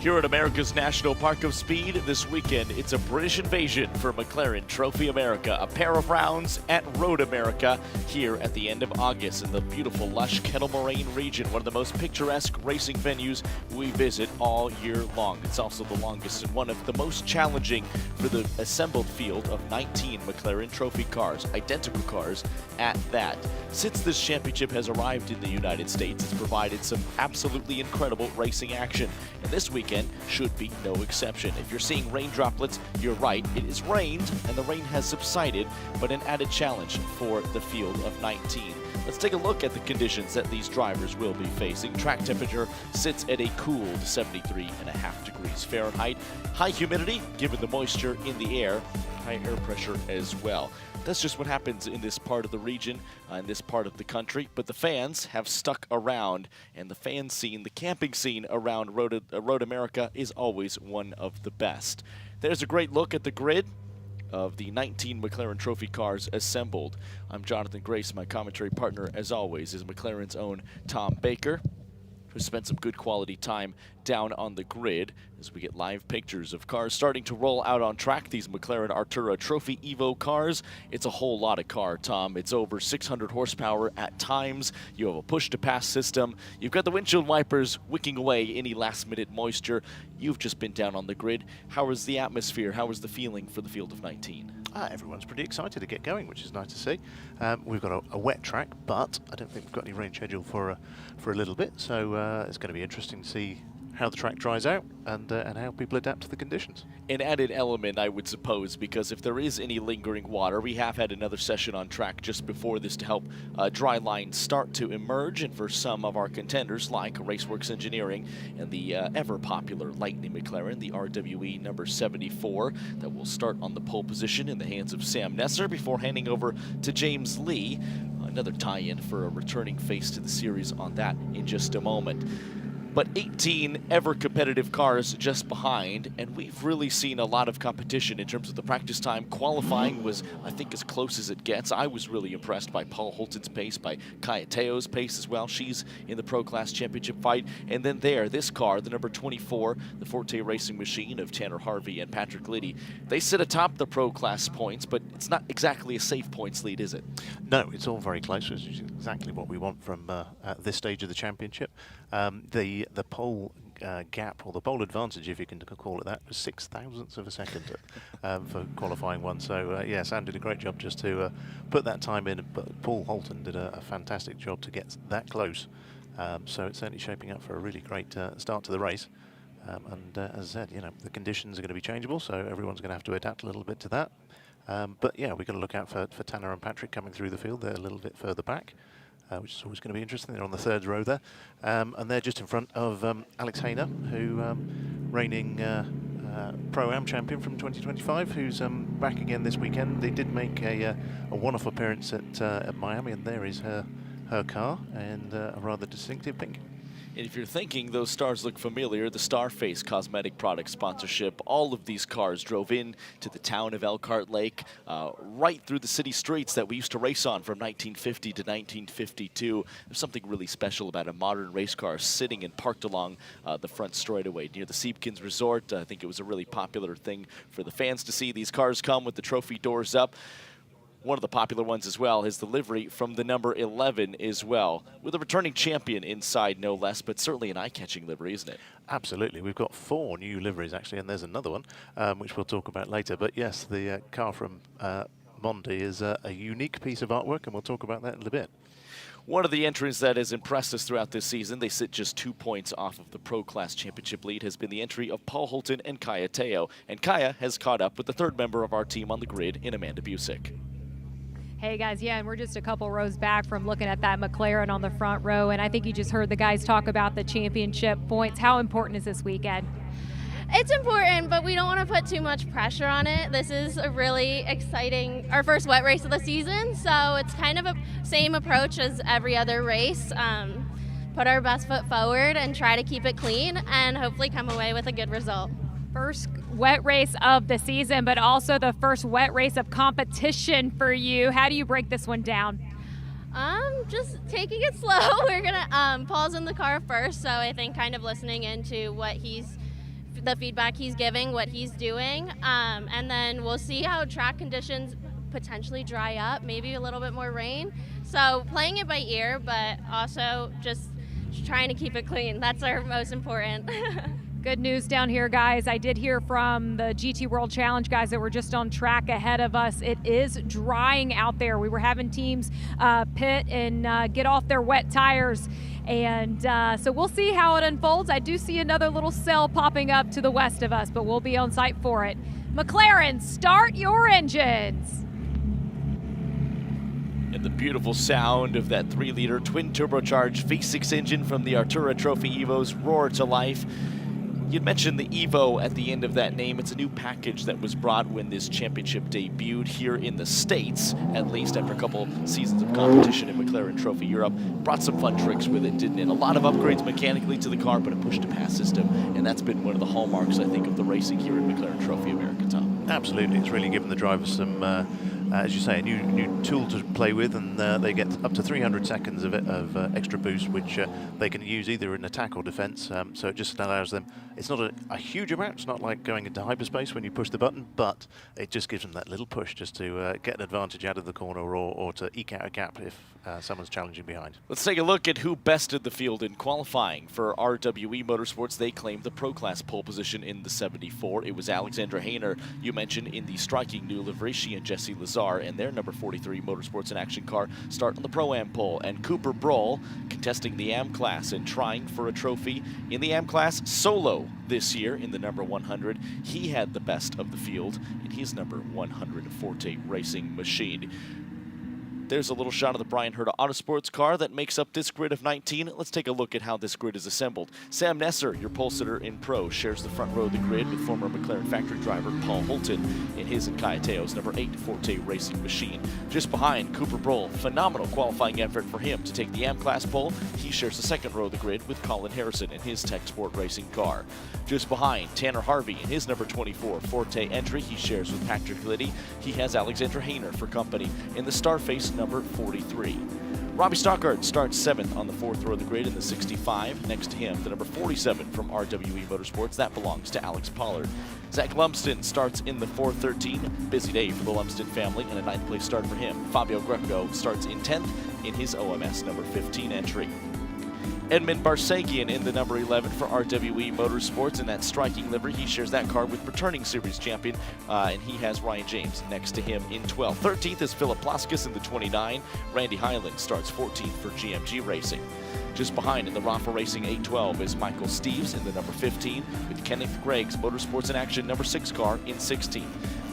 Here at America's National Park of Speed this weekend, it's a British invasion for McLaren Trophy America, a pair of rounds at Road America here at the end of August in the beautiful, lush Kettle Moraine region, one of the most picturesque racing venues we visit all year long. It's also the longest and one of the most challenging for the assembled field of 19 McLaren Trophy cars, identical cars at that. Since this championship has arrived in the United States, it's provided some absolutely incredible racing action, and this weekend should be no exception. If you're seeing rain droplets, you're right. It has rained and the rain has subsided, but an added challenge for the field of 19. Let's take a look at the conditions that these drivers will be facing. Track temperature sits at a cooled 73.5 degrees Fahrenheit. High humidity, given the moisture in the air, high air pressure as well. That's just what happens in this part of the region, in this part of the country. But the fans have stuck around, and the fan scene, the camping scene around Road America is always one of the best. There's a great look at the grid of the 19 McLaren Trophy cars assembled. I'm Jonathan Grace. My commentary partner, as always, is McLaren's own Tom Baker, who spent some good quality time down on the grid as we get live pictures of cars starting to roll out on track. These McLaren Artura Trophy Evo cars, it's a whole lot of car, Tom. It's over 600 horsepower at times. You have a push-to-pass system. You've got the windshield wipers wicking away any last-minute moisture. You've just been down on the grid. How is the atmosphere? How is the feeling for the field of 19? Everyone's pretty excited to get going, which is nice to see. We've got a wet track, but I don't think we've got any rain scheduled for a little bit, so it's going to be interesting to see how the track dries out and how people adapt to the conditions. An added element, I would suppose, because if there is any lingering water, we have had another session on track just before this to help dry lines start to emerge, and for some of our contenders like Raceworks Engineering and the ever-popular Lightning McLaren, the RWE number 74, that will start on the pole position in the hands of Sam Nesser before handing over to James Lee. Another tie-in for a returning face to the series on that in just a moment. But 18 ever-competitive cars just behind, and we've really seen a lot of competition in terms of the practice time. Qualifying was, I think, as close as it gets. I was really impressed by Paul Holton's pace, by Kaya Teo's pace as well. She's in the Pro Class Championship fight. And then this car, the number 24, the Forte Racing Machine of Tanner Harvey and Patrick Liddy, they sit atop the Pro Class points, but it's not exactly a safe points lead, is it? No, it's all very close, which is exactly what we want from at this stage of the championship. The pole gap, or the pole advantage, if you can call it that, was 0.06 of a second for qualifying one. So yeah, Sam did a great job just to put that time in, but Paul Holton did a fantastic job to get that close. So it's certainly shaping up for a really great start to the race. And as I said, you know, the conditions are going to be changeable, so everyone's going to have to adapt a little bit to that. But yeah, we've got to look out for Tanner and Patrick coming through the field. They're a little bit further back, which is always going to be interesting. They're on the third row there. And they're just in front of Alex Hayner, who reigning Pro-Am champion from 2025, who's back again this weekend. They did make a one-off appearance at Miami, and there is her car, and a rather distinctive pink. And if you're thinking those stars look familiar, the Starface cosmetic product sponsorship, all of these cars drove in to the town of Elkhart Lake, right through the city streets that we used to race on from 1950 to 1952. There's something really special about a modern race car sitting and parked along the front straightaway near the Siebkins Resort. I think it was a really popular thing for the fans to see these cars come with the trophy doors up. One of the popular ones as well is the livery from the number 11 as well, with a returning champion inside, no less, but certainly an eye-catching livery, isn't it? Absolutely. We've got 4 new liveries, actually, and there's another one, which we'll talk about later. But yes, the car from Mondi is a unique piece of artwork, and we'll talk about that in a little bit. One of the entries that has impressed us throughout this season, they sit just 2 points off of the Pro Class Championship lead, has been the entry of Paul Holton and Kaya Teo. And Kaya has caught up with the third member of our team on the grid in Amanda Busick. Hey guys, yeah, and we're just a couple rows back from looking at that McLaren on the front row, and I think you just heard the guys talk about the championship points. How important is this weekend? It's important, but we don't want to put too much pressure on it. This is a really exciting, our first wet race of the season, so it's kind of a same approach as every other race. Put our best foot forward and try to keep it clean and hopefully come away with a good result. First wet race of the season, but also the first wet race of competition for you. How do you break this one down? Just taking it slow. We're gonna Paul's in the car first, so I think kind of listening into what he's the feedback he's giving, what he's doing, and then we'll see how track conditions potentially dry up, maybe a little bit more rain. So playing it by ear, but also just trying to keep it clean. That's our most important. Good news down here, guys. I did hear from the GT World Challenge guys that were just on track ahead of us. It is drying out there. We were having teams pit and get off their wet tires. And so we'll see how it unfolds. I do see another little cell popping up to the west of us, but we'll be on site for it. McLaren, start your engines. And the beautiful sound of that 3-liter twin turbocharged V6 engine from the McLaren Trophy Evos roar to life. You'd mentioned the Evo at the end of that name. It's a new package that was brought when this championship debuted here in the States, at least after a couple seasons of competition in McLaren Trophy Europe. Brought some fun tricks with it, didn't it? A lot of upgrades mechanically to the car, but a push-to-pass system, and that's been one of the hallmarks, I think, of the racing here in McLaren Trophy America, Tom. Absolutely, it's really given the drivers some, as you say, a new tool to play with, and they get up to 300 seconds of extra boost, which they can use either in attack or defense. So it just allows them. It's not a huge amount. It's not like going into hyperspace when you push the button, but it just gives them that little push just to get an advantage out of the corner or to eke out a gap if someone's challenging behind. Let's take a look at who bested the field in qualifying. For RWE Motorsports, they claimed the Pro Class pole position in the 74. It was Alexandra Hayner, you mentioned, in the striking new livery. She and Jesse Lazar and their number 43 Motorsports in Action car start on the Pro-Am pole. And Cooper Broll contesting the Am class and trying for a trophy in the Am class solo this year in the number 100. He had the best of the field in his number 100 Forte racing machine. There's a little shot of the Bryan Herta Autosports car that makes up this grid of 19. Let's take a look at how this grid is assembled. Sam Nesser, your pole sitter in Pro, shares the front row of the grid with former McLaren factory driver Paul Holton in his and Kayateo's number 8 Forte racing machine. Just behind, Cooper Broll, phenomenal qualifying effort for him to take the Am Class pole. He shares the second row of the grid with Colin Harrison in his Tech Sport racing car. Just behind, Tanner Harvey in his number 24 Forte entry. He shares with Patrick Liddy. He has Alexandra Hayner for company in the Starface number 43. Robbie Stockard starts 7th on the 4th row of the grid in the 65. Next to him, the number 47 from RWE Motorsports. That belongs to Alex Pollard. Zach Lumsden starts in the 413. Busy day for the Lumsden family and a 9th place start for him. Fabio Greco starts in 10th in his OMS number 15 entry. Edmund Barsagian in the number 11 for RWE Motorsports in that striking livery. He shares that car with returning series champion, and he has Ryan James next to him in 12th. 13th is Philip Plaskus in the 29. Randy Hyland starts 14th for GMG Racing. Just behind in the Rafa Racing 812 is Michael Steves in the number 15, with Kenneth Gregg's Motorsports in Action number 6 car in 16th.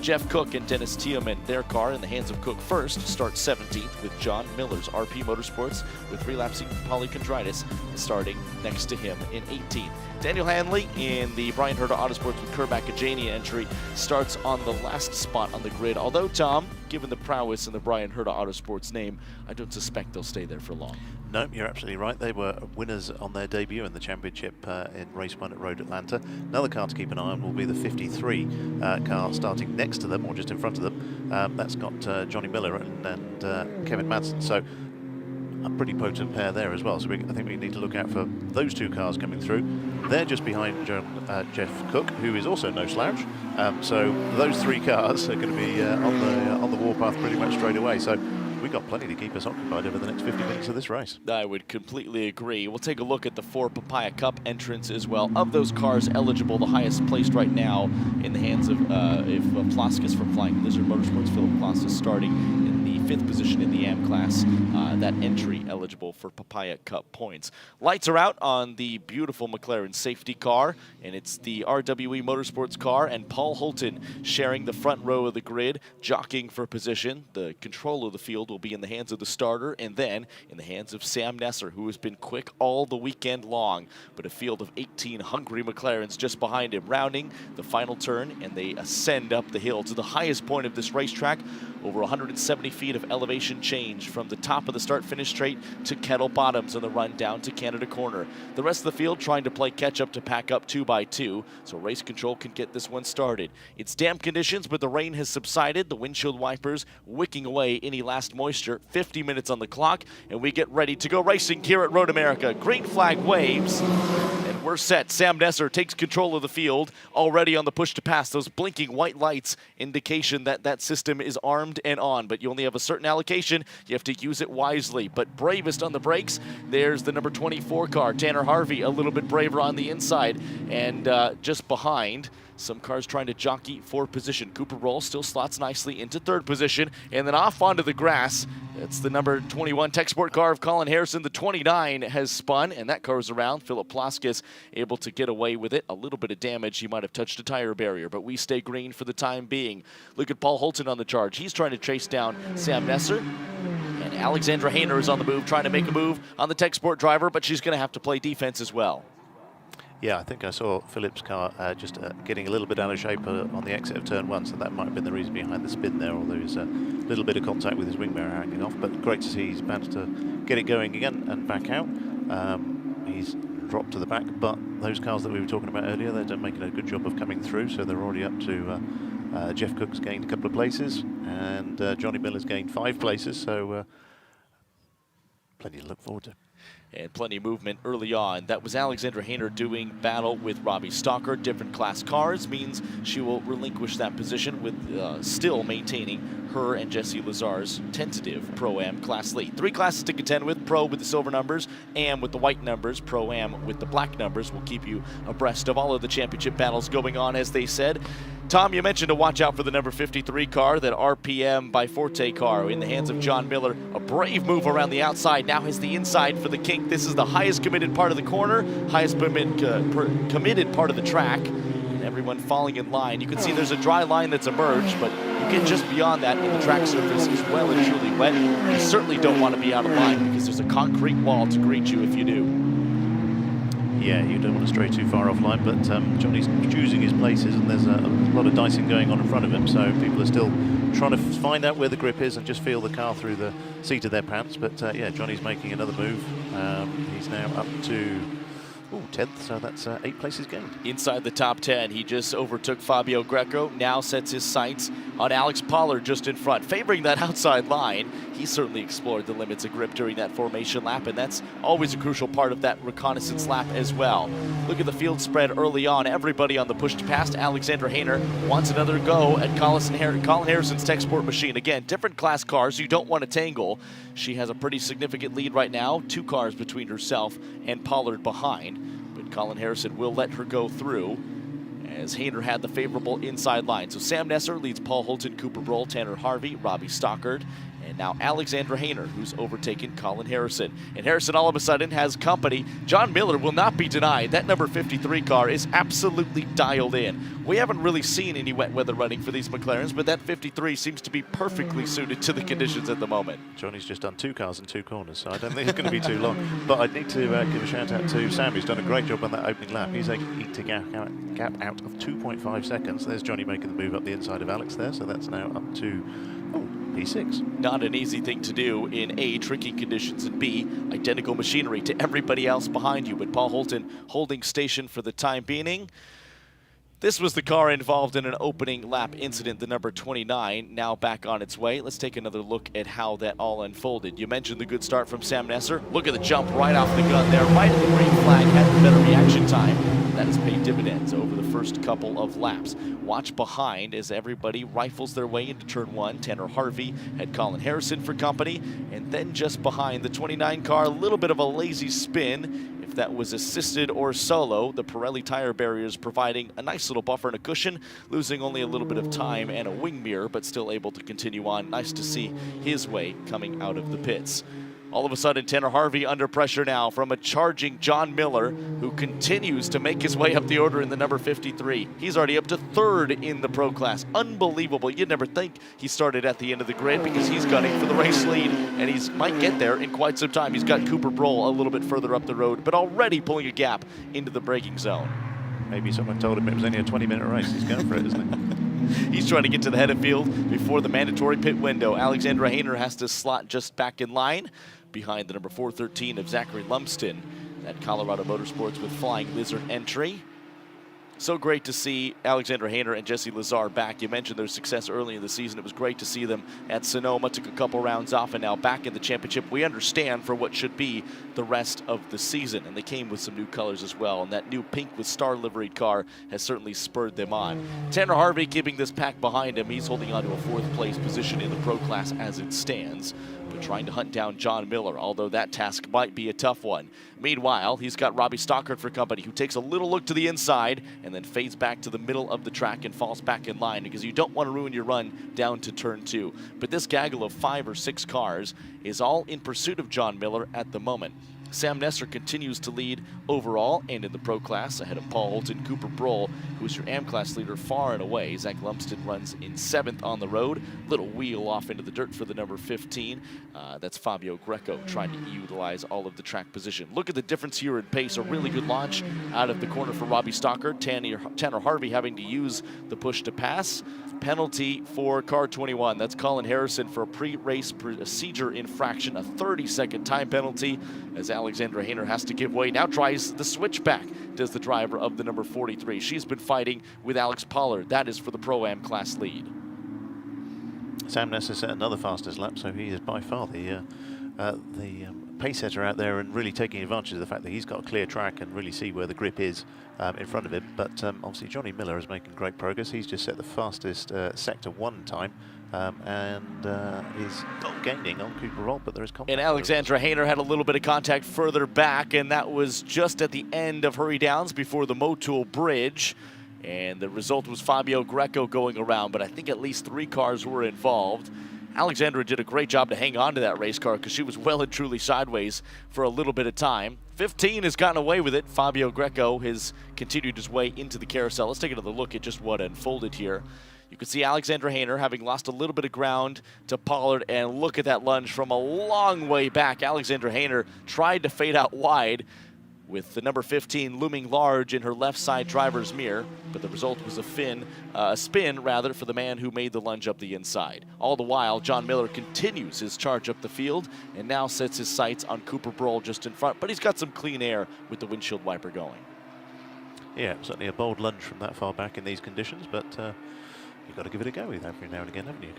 Jeff Cook and Dennis Tiemann, their car in the hands of Cook first, starts 17th with John Miller's RP Motorsports with relapsing polychondritis starting next to him in 18th. Daniel Hanley in the Bryan Herta Autosport with Curb Agajanian entry starts on the last spot on the grid. Although, Tom, given the prowess in the Bryan Herta Autosports name, I don't suspect they'll stay there for long. No, you're absolutely right. They were winners on their debut in the championship in Race 1 at Road Atlanta. Another car to keep an eye on will be the 53 car starting next to them, or just in front of them. That's got Johnny Miller and Kevin Madsen. So a pretty potent pair there as well. So I think we need to look out for those two cars coming through. They're just behind Jeff Cook, who is also no slouch. So those three cars are going to be on the warpath pretty much straight away. So we've got plenty to keep us occupied over the next 50 minutes of this race. I would completely agree. We'll take a look at the 4 Papaya Cup entrants as well. Of those cars eligible, the highest placed right now in the hands of Plaskus from Flying Lizard Motorsports, Philip Plaskus starting in the 5th position in the AM class. That entry eligible for Papaya Cup points. Lights are out on the beautiful McLaren safety car, and it's the RWE Motorsports car and Paul Holton sharing the front row of the grid, jockeying for position. The control of the field will be in the hands of the starter and then in the hands of Sam Nesser, who has been quick all the weekend long, but a field of 18 hungry McLarens just behind him, rounding the final turn, and they ascend up the hill to the highest point of this racetrack, over 170 feet of elevation change from the top of the start-finish straight to Kettle Bottoms on the run down to Canada Corner. The rest of the field trying to play catch-up to pack up 2 by 2, so race control can get this one started. It's damp conditions, but the rain has subsided, the windshield wipers wicking away any last moisture. 50 minutes on the clock, and we get ready to go racing here at Road America. Green flag waves, and we're set. Sam Nesser takes control of the field, already on the push to pass. Those blinking white lights indication that that system is armed and on, but you only have a certain allocation. You have to use it wisely. But bravest on the brakes, there's the number 24 car, Tanner Harvey, a little bit braver on the inside, and just behind, some cars trying to jockey for position. Cooper Roll still slots nicely into third position, and then off onto the grass. That's the number 21 Tech Sport car of Colin Harrison. The 29 has spun, and that car is around. Philip Plaskus able to get away with it. A little bit of damage. He might have touched a tire barrier, but we stay green for the time being. Look at Paul Holton on the charge. He's trying to chase down Sam Nesser. And Alexandra Hayner is on the move, trying to make a move on the Tech Sport driver, but she's going to have to play defense as well. Yeah, I think I saw Philip's car just getting a little bit out of shape on the exit of turn 1, so that might have been the reason behind the spin there, although there's a little bit of contact with his wing mirror hanging off. But great to see he's managed to get it going again and back out. He's dropped to the back, but those cars that we were talking about earlier, they're making a good job of coming through, so they're already up to Jeff Cook's gained a couple of places, and Johnny Miller's gained 5 places, so plenty to look forward to. And plenty of movement early on. That was Alexandra Hayner doing battle with Robbie Stalker. Different class cars means she will relinquish that position with still maintaining her and Jesse Lazar's tentative Pro-Am class lead. 3 classes to contend with: Pro with the silver numbers, Am with the white numbers, Pro-Am with the black numbers. We'll keep you abreast of all of the championship battles going on, as they said. Tom, you mentioned to watch out for the number 53 car, that RPM by Forte car in the hands of John Miller. A brave move around the outside, now has the inside for the kink. This is the highest committed part of the corner, highest committed part of the track. And everyone falling in line. You can see there's a dry line that's emerged, but you get just beyond that and the track surface is well and truly wet. You certainly don't want to be out of line because there's a concrete wall to greet you if you do. Yeah, you don't want to stray too far offline, but Johnny's choosing his places, and there's a lot of dicing going on in front of him, so people are still trying to find out where the grip is and just feel the car through the seat of their pants. But yeah, Johnny's making another move. He's now up to 10th, so that's 8 places gained. Inside the top 10, he just overtook Fabio Greco, now sets his sights on Alex Pollard just in front, favoring that outside line. He certainly explored the limits of grip during that formation lap, and that's always a crucial part of that reconnaissance lap as well. Look at the field spread early on. Everybody on the push to pass. Alexandra Hayner wants another go at Colin Harrison's Tech Sport machine. Again, different class cars. You don't want to tangle. She has a pretty significant lead right now. 2 cars between herself and Pollard behind. But Colin Harrison will let her go through, as Hayner had the favorable inside line. So Sam Nesser leads Paul Holton, Cooper Broll, Tanner Harvey, Robbie Stockard, and now Alexandra Hayner, who's overtaken Colin Harrison. And Harrison all of a sudden has company. John Miller will not be denied. That number 53 car is absolutely dialed in. We haven't really seen any wet weather running for these McLarens, but that 53 seems to be perfectly suited to the conditions at the moment. Johnny's just done 2 cars in 2 corners, so I don't think it's going to be too long. But I need to give a shout out to Sam, who's done a great job on that opening lap. He's eked a gap out of 2.5 seconds. There's Johnny making the move up the inside of Alex there, so that's now up to P6. Not an easy thing to do in A, tricky conditions, and B, identical machinery to everybody else behind you. But Paul Holton holding station for the time being. This was the car involved in an opening lap incident, the number 29, now back on its way. Let's take another look at how that all unfolded. You mentioned the good start from Sam Nesser. Look at the jump right off the gun there, right at the green flag, had the better reaction time. That has paid dividends over the first couple of laps. Watch behind as everybody rifles their way into turn 1. Tanner Harvey had Colin Harrison for company, and then just behind the 29 car, a little bit of a lazy spin. If that was assisted or solo, the Pirelli tire barriers providing a nice little buffer and a cushion, losing only a little bit of time and a wing mirror, but still able to continue on. Nice to see his way coming out of the pits. All of a sudden, Tanner Harvey under pressure now from a charging John Miller, who continues to make his way up the order in the number 53. He's already up to 3rd in the Pro class. Unbelievable. You'd never think he started at the end of the grid, because he's gunning for the race lead, and he might get there in quite some time. He's got Cooper Broll a little bit further up the road, but already pulling a gap into the braking zone. Maybe someone told him it was only a 20-minute race. He's going for it, isn't he? He's trying to get to the head of field before the mandatory pit window. Alexandra Hayner has to slot just back in line behind the number 413 of Zachary Lumsden. That Colorado Motorsports with Flying Lizard entry. So great to see Alexandra Hayner and Jesse Lazar back. You mentioned their success early in the season. It was great to see them at Sonoma. Took a couple rounds off and now back in the championship. We understand for what should be the rest of the season. And they came with some new colors as well. And that new pink with star liveried car has certainly spurred them on. Tanner Harvey keeping this pack behind him. He's holding on to a 4th place position in the Pro class as it stands, but trying to hunt down John Miller, although that task might be a tough one. Meanwhile, he's got Robbie Stockard for company, who takes a little look to the inside and then fades back to the middle of the track and falls back in line, because you don't want to ruin your run down to turn 2. But this gaggle of 5 or 6 cars is all in pursuit of John Miller at the moment. Sam Nesser continues to lead overall and in the Pro class, ahead of Paul Holton. Cooper Brohl, who's your AM class leader far and away. Zach Lumsden runs in 7th on the road. Little wheel off into the dirt for the number 15. That's Fabio Greco trying to utilize all of the track position. Look at the difference here in pace. A really good launch out of the corner for Robbie Stockard. Tanner Harvey having to use the push to pass. Penalty for car 21. That's Colin Harrison for a pre-race procedure infraction, a 30-second time penalty, as Alexandra Hayner has to give way. Now tries the switchback, does the driver of the number 43. She's been fighting with Alex Pollard. That is for the Pro-Am class lead. Sam Nesser set another fastest lap, so he is by far the pace setter out there and really taking advantage of the fact that he's got a clear track and really see where the grip is in front of him. But obviously Johnny Miller is making great progress. He's just set the fastest Sector 1 time and is not gaining on Cooper Brohl, but there is contact. And Alexandra Hayner had a little bit of contact further back, and that was just at the end of Hurry Downs before the Motul Bridge. And the result was Fabio Greco going around, but I think at least 3 cars were involved. Alexandra did a great job to hang on to that race car because she was well and truly sideways for a little bit of time. 15 has gotten away with it. Fabio Greco has continued his way into the carousel. Let's take another look at just what unfolded here. You can see Alexandra Hayner having lost a little bit of ground to Pollard, and look at that lunge from a long way back. Alexandra Hayner tried to fade out wide with the number 15 looming large in her left side driver's mirror, but the result was a spin for the man who made the lunge up the inside. All the while, John Miller continues his charge up the field and now sets his sights on Cooper Brohl just in front, but he's got some clean air with the windshield wiper going. Yeah, certainly a bold lunge from that far back in these conditions, but you've got to give it a go with every now and again, haven't you?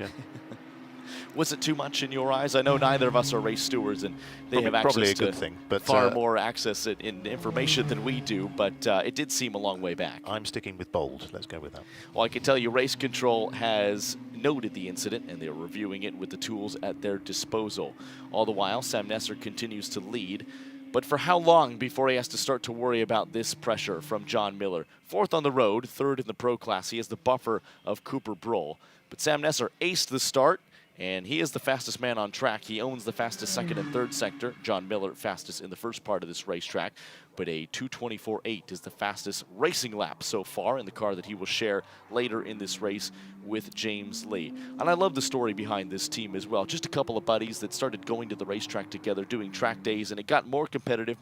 Was it too much in your eyes? I know neither of us are race stewards, and they have access probably a to good thing, but far more access in information than we do, but it did seem a long way back. I'm sticking with bold. Let's go with that. Well, I can tell you Race Control has noted the incident, and they're reviewing it with the tools at their disposal. All the while, Sam Nesser continues to lead. But for how long before he has to start to worry about this pressure from John Miller? 4th on the road, 3rd in the Pro class. He has the buffer of Cooper Brohl. But Sam Nesser aced the start, and he is the fastest man on track. He owns the fastest 2nd and 3rd sector. John Miller fastest in the first part of this racetrack. But a 2:24.8 is the fastest racing lap so far in the car that he will share later in this race with James Lee. And I love the story behind this team as well. Just a couple of buddies that started going to the racetrack together, doing track days, and it got more competitive,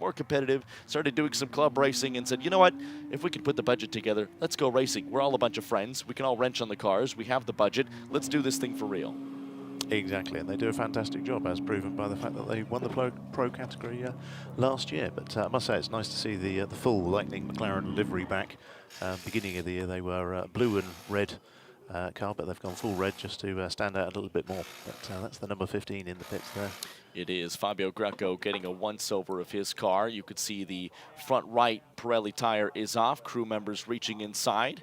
started doing some club racing and said, you know what, if we could put the budget together, let's go racing. We're all a bunch of friends. We can all wrench on the cars. We have the budget. Let's do this thing for real. Exactly, and they do a fantastic job, as proven by the fact that they won the pro category last year. But I must say, it's nice to see the full Lightning McLaren livery back. Beginning of the year, they were blue and red car, but they've gone full red just to stand out a little bit more. But that's the number 15 in the pits there. It is Fabio Greco getting a once-over of his car. You could see the front right Pirelli tire is off. Crew members reaching inside,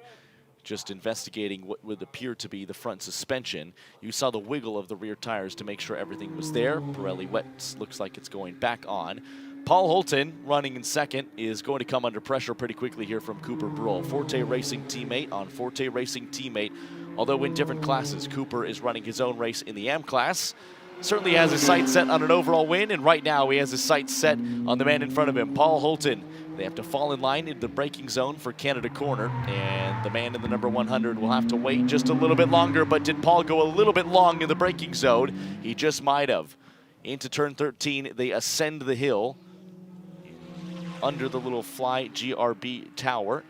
just investigating what would appear to be the front suspension. You saw the wiggle of the rear tires to make sure everything was there. Pirelli wet looks like it's going back on. Paul Holton, running in 2nd, is going to come under pressure pretty quickly here from Cooper Brohl. Forte Racing teammate on Forte Racing teammate. Although in different classes, Cooper is running his own race in the AM class. Certainly has his sights set on an overall win, and right now he has his sights set on the man in front of him, Paul Holton. They have to fall in line into the braking zone for Canada Corner, and the man in the number 100 will have to wait just a little bit longer. But did Paul go a little bit long in the braking zone? He just might have. Into turn 13, they ascend the hill under the little Fly GRB tower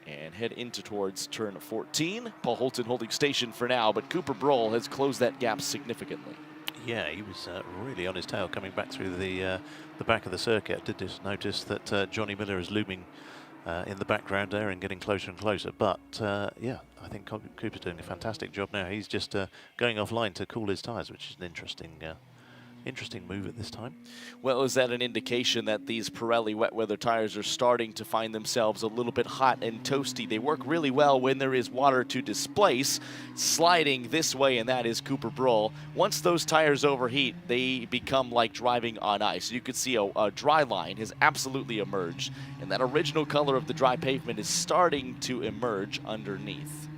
and head into towards turn 14. Paul Holton holding station for now, but Cooper Brohl has closed that gap significantly. Yeah, he was really on his tail coming back through the back of the circuit. I did just notice that Johnny Miller is looming in the background there and getting closer and closer. But yeah, I think Cooper's doing a fantastic job now. He's just going offline to cool his tyres, which is an interesting move at this time. Well, is that an indication that these Pirelli wet weather tires are starting to find themselves a little bit hot and toasty? They work really well when there is water to displace, sliding this way, and that is Cooper Brohl. Once those tires overheat, they become like driving on ice. You could see a dry line has absolutely emerged, and that original color of the dry pavement is starting to emerge underneath.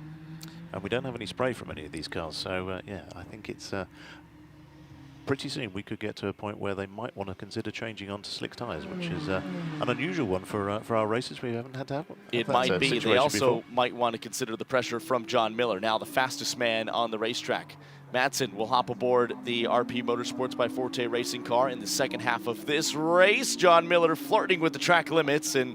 And we don't have any spray from any of these cars, so yeah, I think it's pretty soon we could get to a point where they might want to consider changing onto slick tyres, which is an unusual one for our races. We haven't had to have one. It might be. They also might want to consider the pressure from John Miller, now the fastest man on the racetrack. Madsen will hop aboard the RP Motorsports by Forte racing car in the second half of this race. John Miller flirting with the track limits and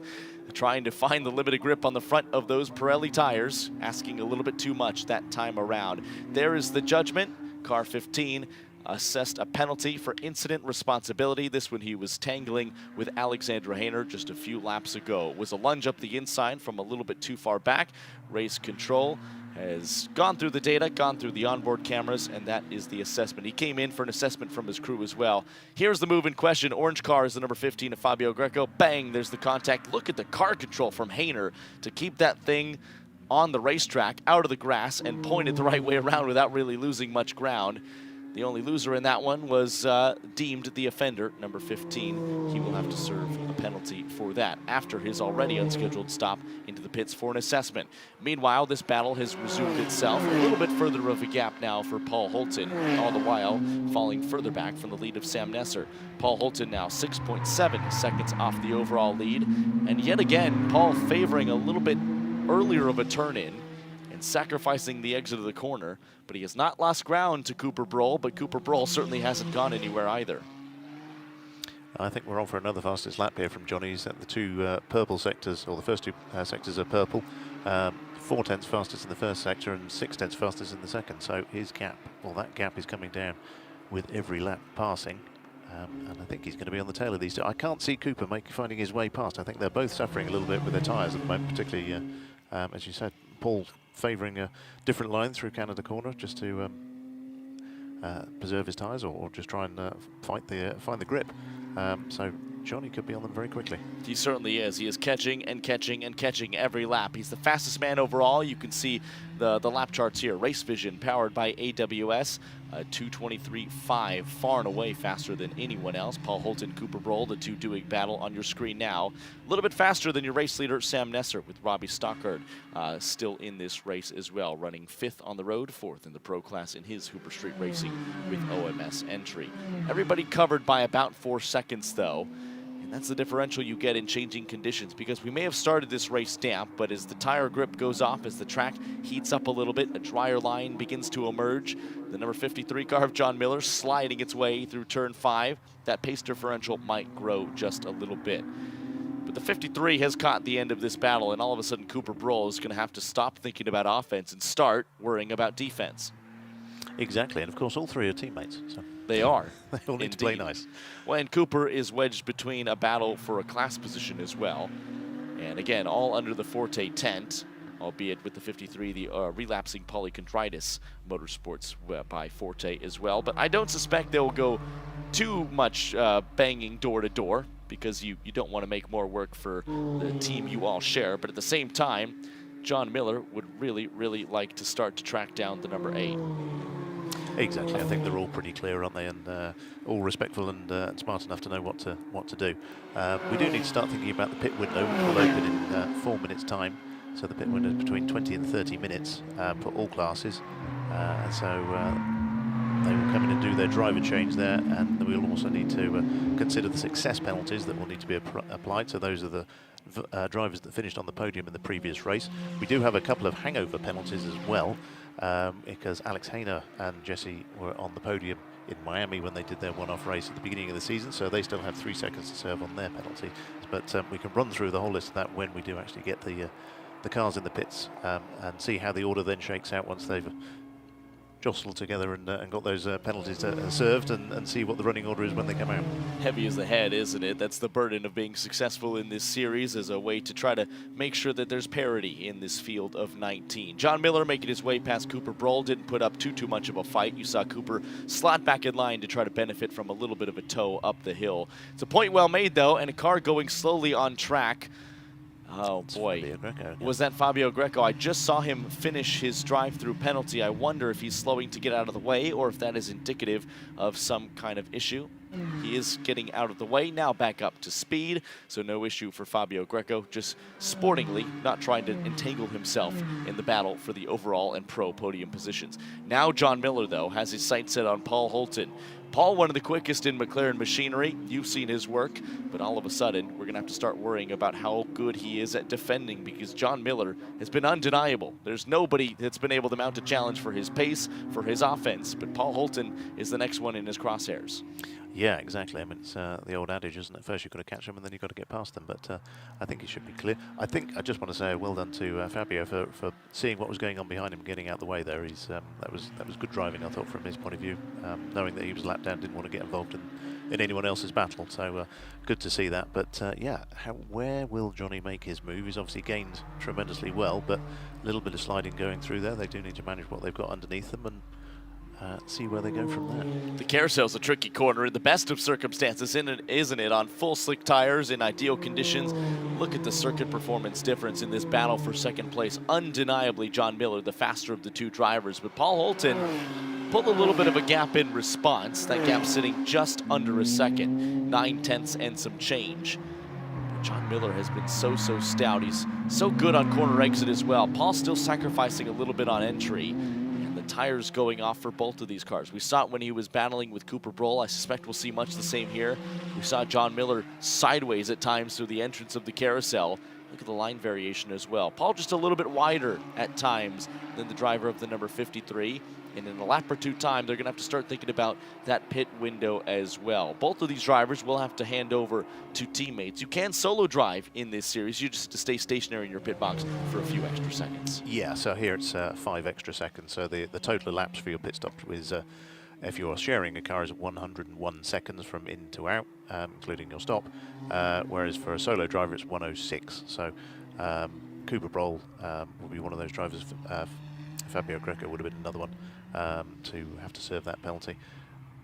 trying to find the limited grip on the front of those Pirelli tires, asking a little bit too much that time around. There is the judgment. Car 15 assessed a penalty for incident responsibility. This one he was tangling with Alexandra Hayner just a few laps ago. It was a lunge up the inside from a little bit too far back. Race control has gone through the data, gone through the onboard cameras, and that is the assessment. He came in for an assessment from his crew as well. Here's the move in question. Orange car is the number 15 of Fabio Greco. Bang, there's the contact. Look at the car control from Hayner to keep that thing on the racetrack, out of the grass, and pointed the right way around without really losing much ground. The only loser in that one was deemed the offender, number 15. He will have to serve a penalty for that after his already unscheduled stop into the pits for an assessment. Meanwhile, this battle has resumed itself. A little bit further of a gap now for Paul Holton, all the while falling further back from the lead of Sam Nesser. Paul Holton now 6.7 seconds off the overall lead. And yet again, Paul favoring a little bit earlier of a turn-in, sacrificing the exit of the corner, but he has not lost ground to Cooper Brohl, but Cooper Brohl certainly hasn't gone anywhere either. I think we're on for another fastest lap here from Johnny. He's at the two purple sectors, or the first two sectors are purple. 4 tenths fastest in the first sector and 6 tenths fastest in the second. So his gap, well, that gap is coming down with every lap passing. And I think he's going to be on the tail of these two. I can't see Cooper finding his way past. I think they're both suffering a little bit with their tyres at the moment, particularly, as you said, Paul favouring a different line through Canada Corner just to preserve his tyres or just try and find the grip. So Johnny could be on them very quickly. He certainly is. He is catching and catching and catching every lap. He's the fastest man overall. You can see the lap charts here. Race Vision powered by AWS. 2:23.5, far and away faster than anyone else. Paul Holton, Cooper Brohl, the two doing battle on your screen now. A little bit faster than your race leader, Sam Nesser, with Robbie Stockard still in this race as well, running 5th on the road, 4th in the pro class in his Hooper Street Racing with OMS entry. Everybody covered by about 4 seconds, though. That's the differential you get in changing conditions, because we may have started this race damp, but as the tire grip goes off, as the track heats up a little bit, a drier line begins to emerge. The number 53 car of John Miller sliding its way through turn 5. That pace differential might grow just a little bit. But the 53 has caught the end of this battle, and all of a sudden Cooper Brohl is going to have to stop thinking about offense and start worrying about defense. Exactly, and of course all three are teammates. So. They are. They all need to play nice. Well, and Cooper is wedged between a battle for a class position as well. And again, all under the Forte tent, albeit with the 53, the relapsing polychondritis Motorsports by Forte as well. But I don't suspect they'll go too much banging door to door, because you don't want to make more work for the team you all share. But at the same time, John Miller would really, really like to start to track down the number 8. Exactly. I think they're all pretty clear, aren't they, and all respectful and smart enough to know what to do. We do need to start thinking about the pit window, which will open in 4 minutes' time. So the pit window is between 20 and 30 minutes for all classes. So they will come in and do their driver change there, and we'll also need to consider the success penalties that will need to be applied. So those are the drivers that finished on the podium in the previous race. We do have a couple of hangover penalties as well, because Alex Hayner and Jesse were on the podium in Miami when they did their one-off race at the beginning of the season, so they still have 3 seconds to serve on their penalty. But we can run through the whole list of that when we do actually get the cars in the pits, and see how the order then shakes out once they've jostled together and got those penalties served and see what the running order is when they come out. Heavy as the head, isn't it? That's the burden of being successful in this series as a way to try to make sure that there's parity in this field of 19. John Miller making his way past Cooper Broll, didn't put up too much of a fight. You saw Cooper slot back in line to try to benefit from a little bit of a tow up the hill. It's a point well made, though, and a car going slowly on track. Oh boy, was that Fabio Greco? I just saw him finish his drive-through penalty. I wonder if he's slowing to get out of the way or if that is indicative of some kind of issue. He is getting out of the way, now back up to speed, so no issue for Fabio Greco, just sportingly not trying to entangle himself in the battle for the overall and pro podium positions. Now John Miller, though, has his sights set on Paul Holton. Paul, one of the quickest in McLaren machinery. You've seen his work, but all of a sudden, we're going to have to start worrying about how good he is at defending because John Miller has been undeniable. There's nobody that's been able to mount a challenge for his pace, for his offense, but Paul Holton is the next one in his crosshairs. Yeah, exactly. I mean, it's the old adage, isn't it? First you've got to catch them and then you've got to get past them, but I think he should be clear. I just want to say well done to Fabio for seeing what was going on behind him, getting out the way there. He's that was good driving, I thought, from his point of view, knowing that he was lapped down, didn't want to get involved in anyone else's battle, so good to see that. But yeah, where will Johnny make his move? He's obviously gained tremendously well, but a little bit of sliding going through there. They do need to manage what they've got underneath them and see where they go from there. The carousel's a tricky corner in the best of circumstances, isn't it? On full slick tires in ideal conditions. Look at the circuit performance difference in this battle for second place. Undeniably, John Miller, the faster of the two drivers, but Paul Holton pulled a little bit of a gap in response. That gap sitting just under a second, 9/10 and some change. John Miller has been so stout. He's so good on corner exit as well. Paul's still sacrificing a little bit on entry. Tires going off for both of these cars. We saw it when he was battling with Cooper Broll. I suspect we'll see much the same here. We saw John Miller sideways at times through the entrance of the carousel. Look at the line variation as well. Paul just a little bit wider at times than the driver of the number 53. And in a lap or two time, they're going to have to start thinking about that pit window as well. Both of these drivers will have to hand over to teammates. You can solo drive in this series. You just have to stay stationary in your pit box for a few extra seconds. Yeah, so here it's 5 extra seconds. So the total laps for your pit stop is, if you're sharing a car, is 101 seconds from in to out, including your stop. Whereas for a solo driver, it's 106. So Cooper Broll will be one of those drivers. Fabio Greco would have been another one to have to serve that penalty.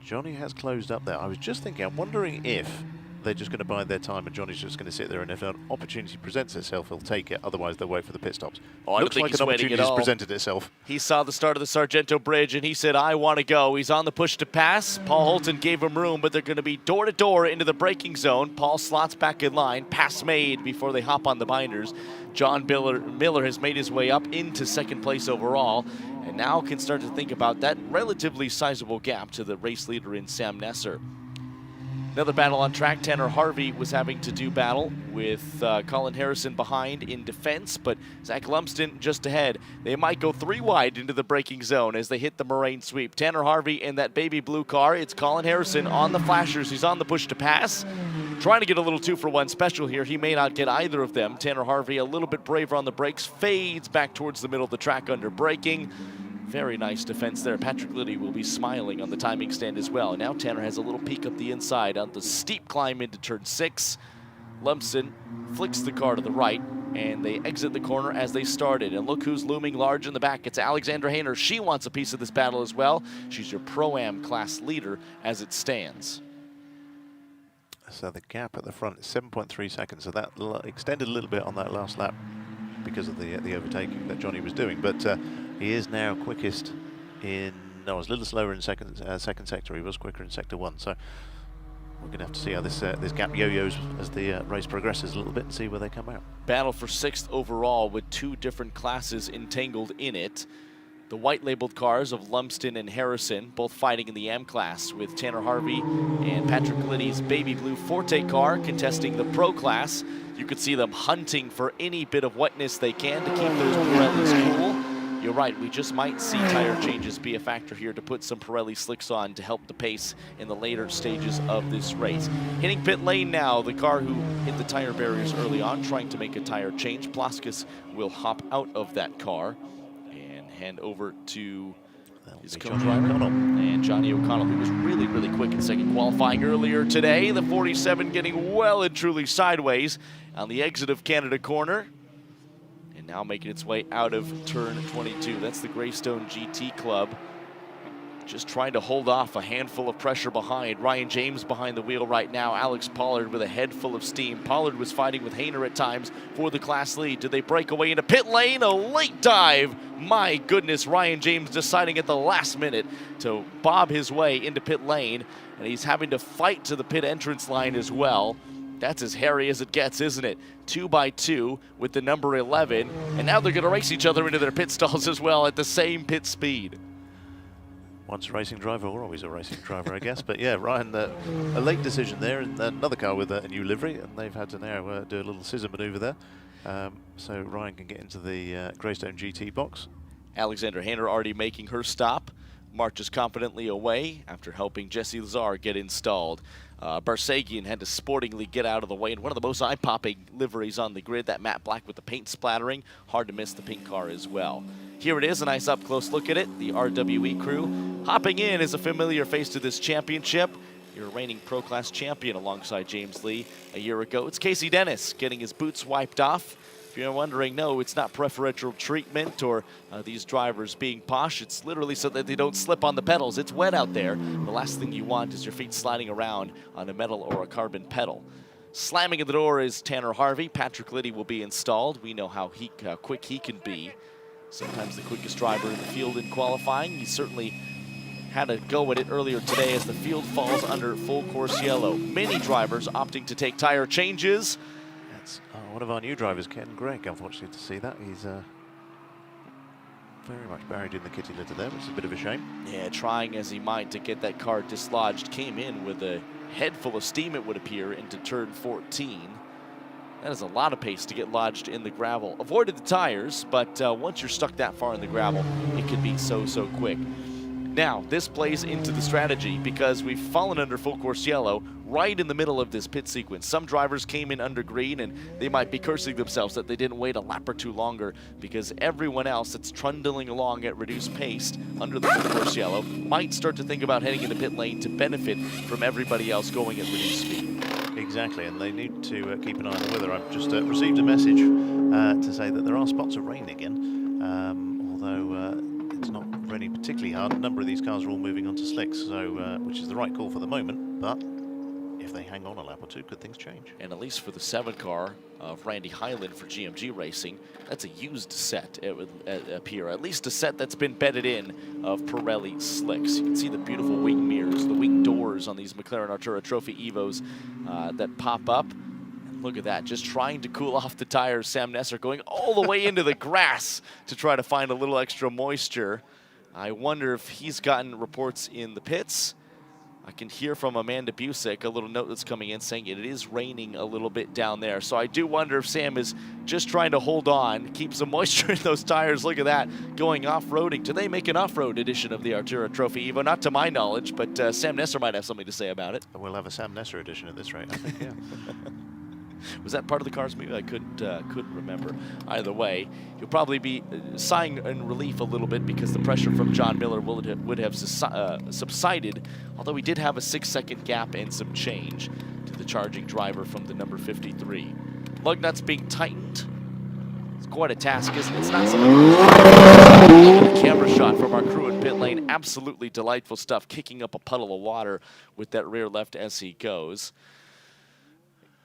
Johnny has closed up there. I was just thinking, I'm wondering if they're just going to bide their time and Johnny's just going to sit there, and if an opportunity presents itself, he'll take it. Otherwise, they'll wait for the pit stops. Oh, I don't Looks think like he's an waiting opportunity at has all. presented itself. He saw the start of the Sargento Bridge, and he said, I want to go. He's on the push to pass. Paul Holton gave him room, but they're going to be door-to-door into the braking zone. Paul slots back in line. Pass made before they hop on the binders. John Miller has made his way up into second place overall, and now can start to think about that relatively sizable gap to the race leader in Sam Nesser. Another battle on track. Tanner Harvey was having to do battle with Colin Harrison behind in defense, but Zach Lumsden just ahead. They might go 3 wide into the braking zone as they hit the Moraine sweep. Tanner Harvey in that baby blue car. It's Colin Harrison on the flashers. He's on the push to pass. Trying to get a little 2-for-1 special here. He may not get either of them. Tanner Harvey a little bit braver on the brakes, fades back towards the middle of the track under braking. Very nice defense there. Patrick Liddy will be smiling on the timing stand as well. And now Tanner has a little peek up the inside on the steep climb into turn 6. Lumsden flicks the car to the right, and they exit the corner as they started. And look who's looming large in the back. It's Alexandra Hayner. She wants a piece of this battle as well. She's your Pro-Am class leader as it stands. So the gap at the front is 7.3 seconds. So that extended a little bit on that last lap because of the overtaking that Johnny was doing. But he is now quickest in, no, it was a little slower in second sector. He was quicker in sector 1. So we're going to have to see how this gap yo-yos as the race progresses a little bit and see where they come out. Battle for 6th overall with 2 different classes entangled in it. The white labeled cars of Lumsden and Harrison, both fighting in the M class, with Tanner Harvey and Patrick Liddy's baby blue Forte car contesting the Pro class. You could see them hunting for any bit of wetness they can to keep those Pirellis cool. You're right, we just might see tire changes be a factor here to put some Pirelli slicks on to help the pace in the later stages of this race. Hitting pit lane now, the car who hit the tire barriers early on, trying to make a tire change. Plaskus will hop out of that car and hand over to his co-driver. And Johnny O'Connell, who was really, really quick in second qualifying earlier today. The 47 getting well and truly sideways on the exit of Canada corner. And now making its way out of turn 22. That's the Greystone GT Club. Just trying to hold off a handful of pressure behind. Ryan James behind the wheel right now. Alex Pollard with a head full of steam. Pollard was fighting with Hayner at times for the class lead. Did they break away into pit lane? A late dive. My goodness, Ryan James deciding at the last minute to bob his way into pit lane. And he's having to fight to the pit entrance line as well. That's as hairy as it gets, isn't it? 2 by 2 with the number 11. And now they're going to race each other into their pit stalls as well at the same pit speed. Once a racing driver, or always a racing driver, I guess. But yeah, Ryan, a late decision there, and another car with a new livery, and they've had to now do a little scissor maneuver there. So Ryan can get into the Greystone GT box. Alexandra Hayner already making her stop. Marches confidently away after helping Jesse Lazar get installed. Barsagian had to sportingly get out of the way in one of the most eye-popping liveries on the grid, that matte black with the paint splattering. Hard to miss the pink car as well. Here it is, a nice up-close look at it. The RWE crew hopping in is a familiar face to this championship. Your reigning Pro Class champion alongside James Lee a year ago. It's Casey Dennis getting his boots wiped off. If you're wondering, no, it's not preferential treatment or these drivers being posh. It's literally so that they don't slip on the pedals. It's wet out there. The last thing you want is your feet sliding around on a metal or a carbon pedal. Slamming at the door is Tanner Harvey. Patrick Liddy will be installed. We know how quick he can be. Sometimes the quickest driver in the field in qualifying. He certainly had a go at it earlier today as the field falls under full course yellow. Many drivers opting to take tire changes. That's one of our new drivers, Ken Gregg, unfortunately, to see that. He's very much buried in the kitty litter there, which is a bit of a shame. Yeah, trying as he might to get that car dislodged. Came in with a head full of steam, it would appear, into turn 14. That is a lot of pace to get lodged in the gravel. Avoided the tires, but once you're stuck that far in the gravel, it can be so quick. Now, this plays into the strategy because we've fallen under full course yellow right in the middle of this pit sequence. Some drivers came in under green and they might be cursing themselves that they didn't wait a lap or two longer because everyone else that's trundling along at reduced pace under the full course yellow might start to think about heading into pit lane to benefit from everybody else going at reduced speed. Exactly, and they need to keep an eye on the weather. I've just received a message to say that there are spots of rain again, although it's not raining particularly hard. A number of these cars are all moving onto slicks, so which is the right call for the moment, but if they hang on a lap or two, could things change? And at least for the 7 car of Randy Hyland for GMG Racing, that's a used set, it would appear. At least a set that's been bedded in of Pirelli slicks. You can see the beautiful wing mirrors, the wing doors on these McLaren Artura Trophy Evos that pop up. And look at that, just trying to cool off the tires. Sam Nesser going all the way into the grass to try to find a little extra moisture. I wonder if he's gotten reports in the pits. I can hear from Amanda Busick a little note that's coming in saying it is raining a little bit down there. So I do wonder if Sam is just trying to hold on, keep some moisture in those tires. Look at that, going off-roading. Do they make an off-road edition of the Artura Trophy Evo? Not to my knowledge, but Sam Nesser might have something to say about it. We'll have a Sam Nesser edition at this rate, I think, yeah. Was that part of the car's movie? I couldn't remember. Either way, you'll probably be sighing in relief a little bit because the pressure from John Miller would have subsided, although he did have a 6-second gap and some change to the charging driver from the number 53. Lug nuts being tightened. It's quite a task, isn't it? It's not something. Look at the camera shot from our crew in pit lane. Absolutely delightful stuff, kicking up a puddle of water with that rear left as he goes.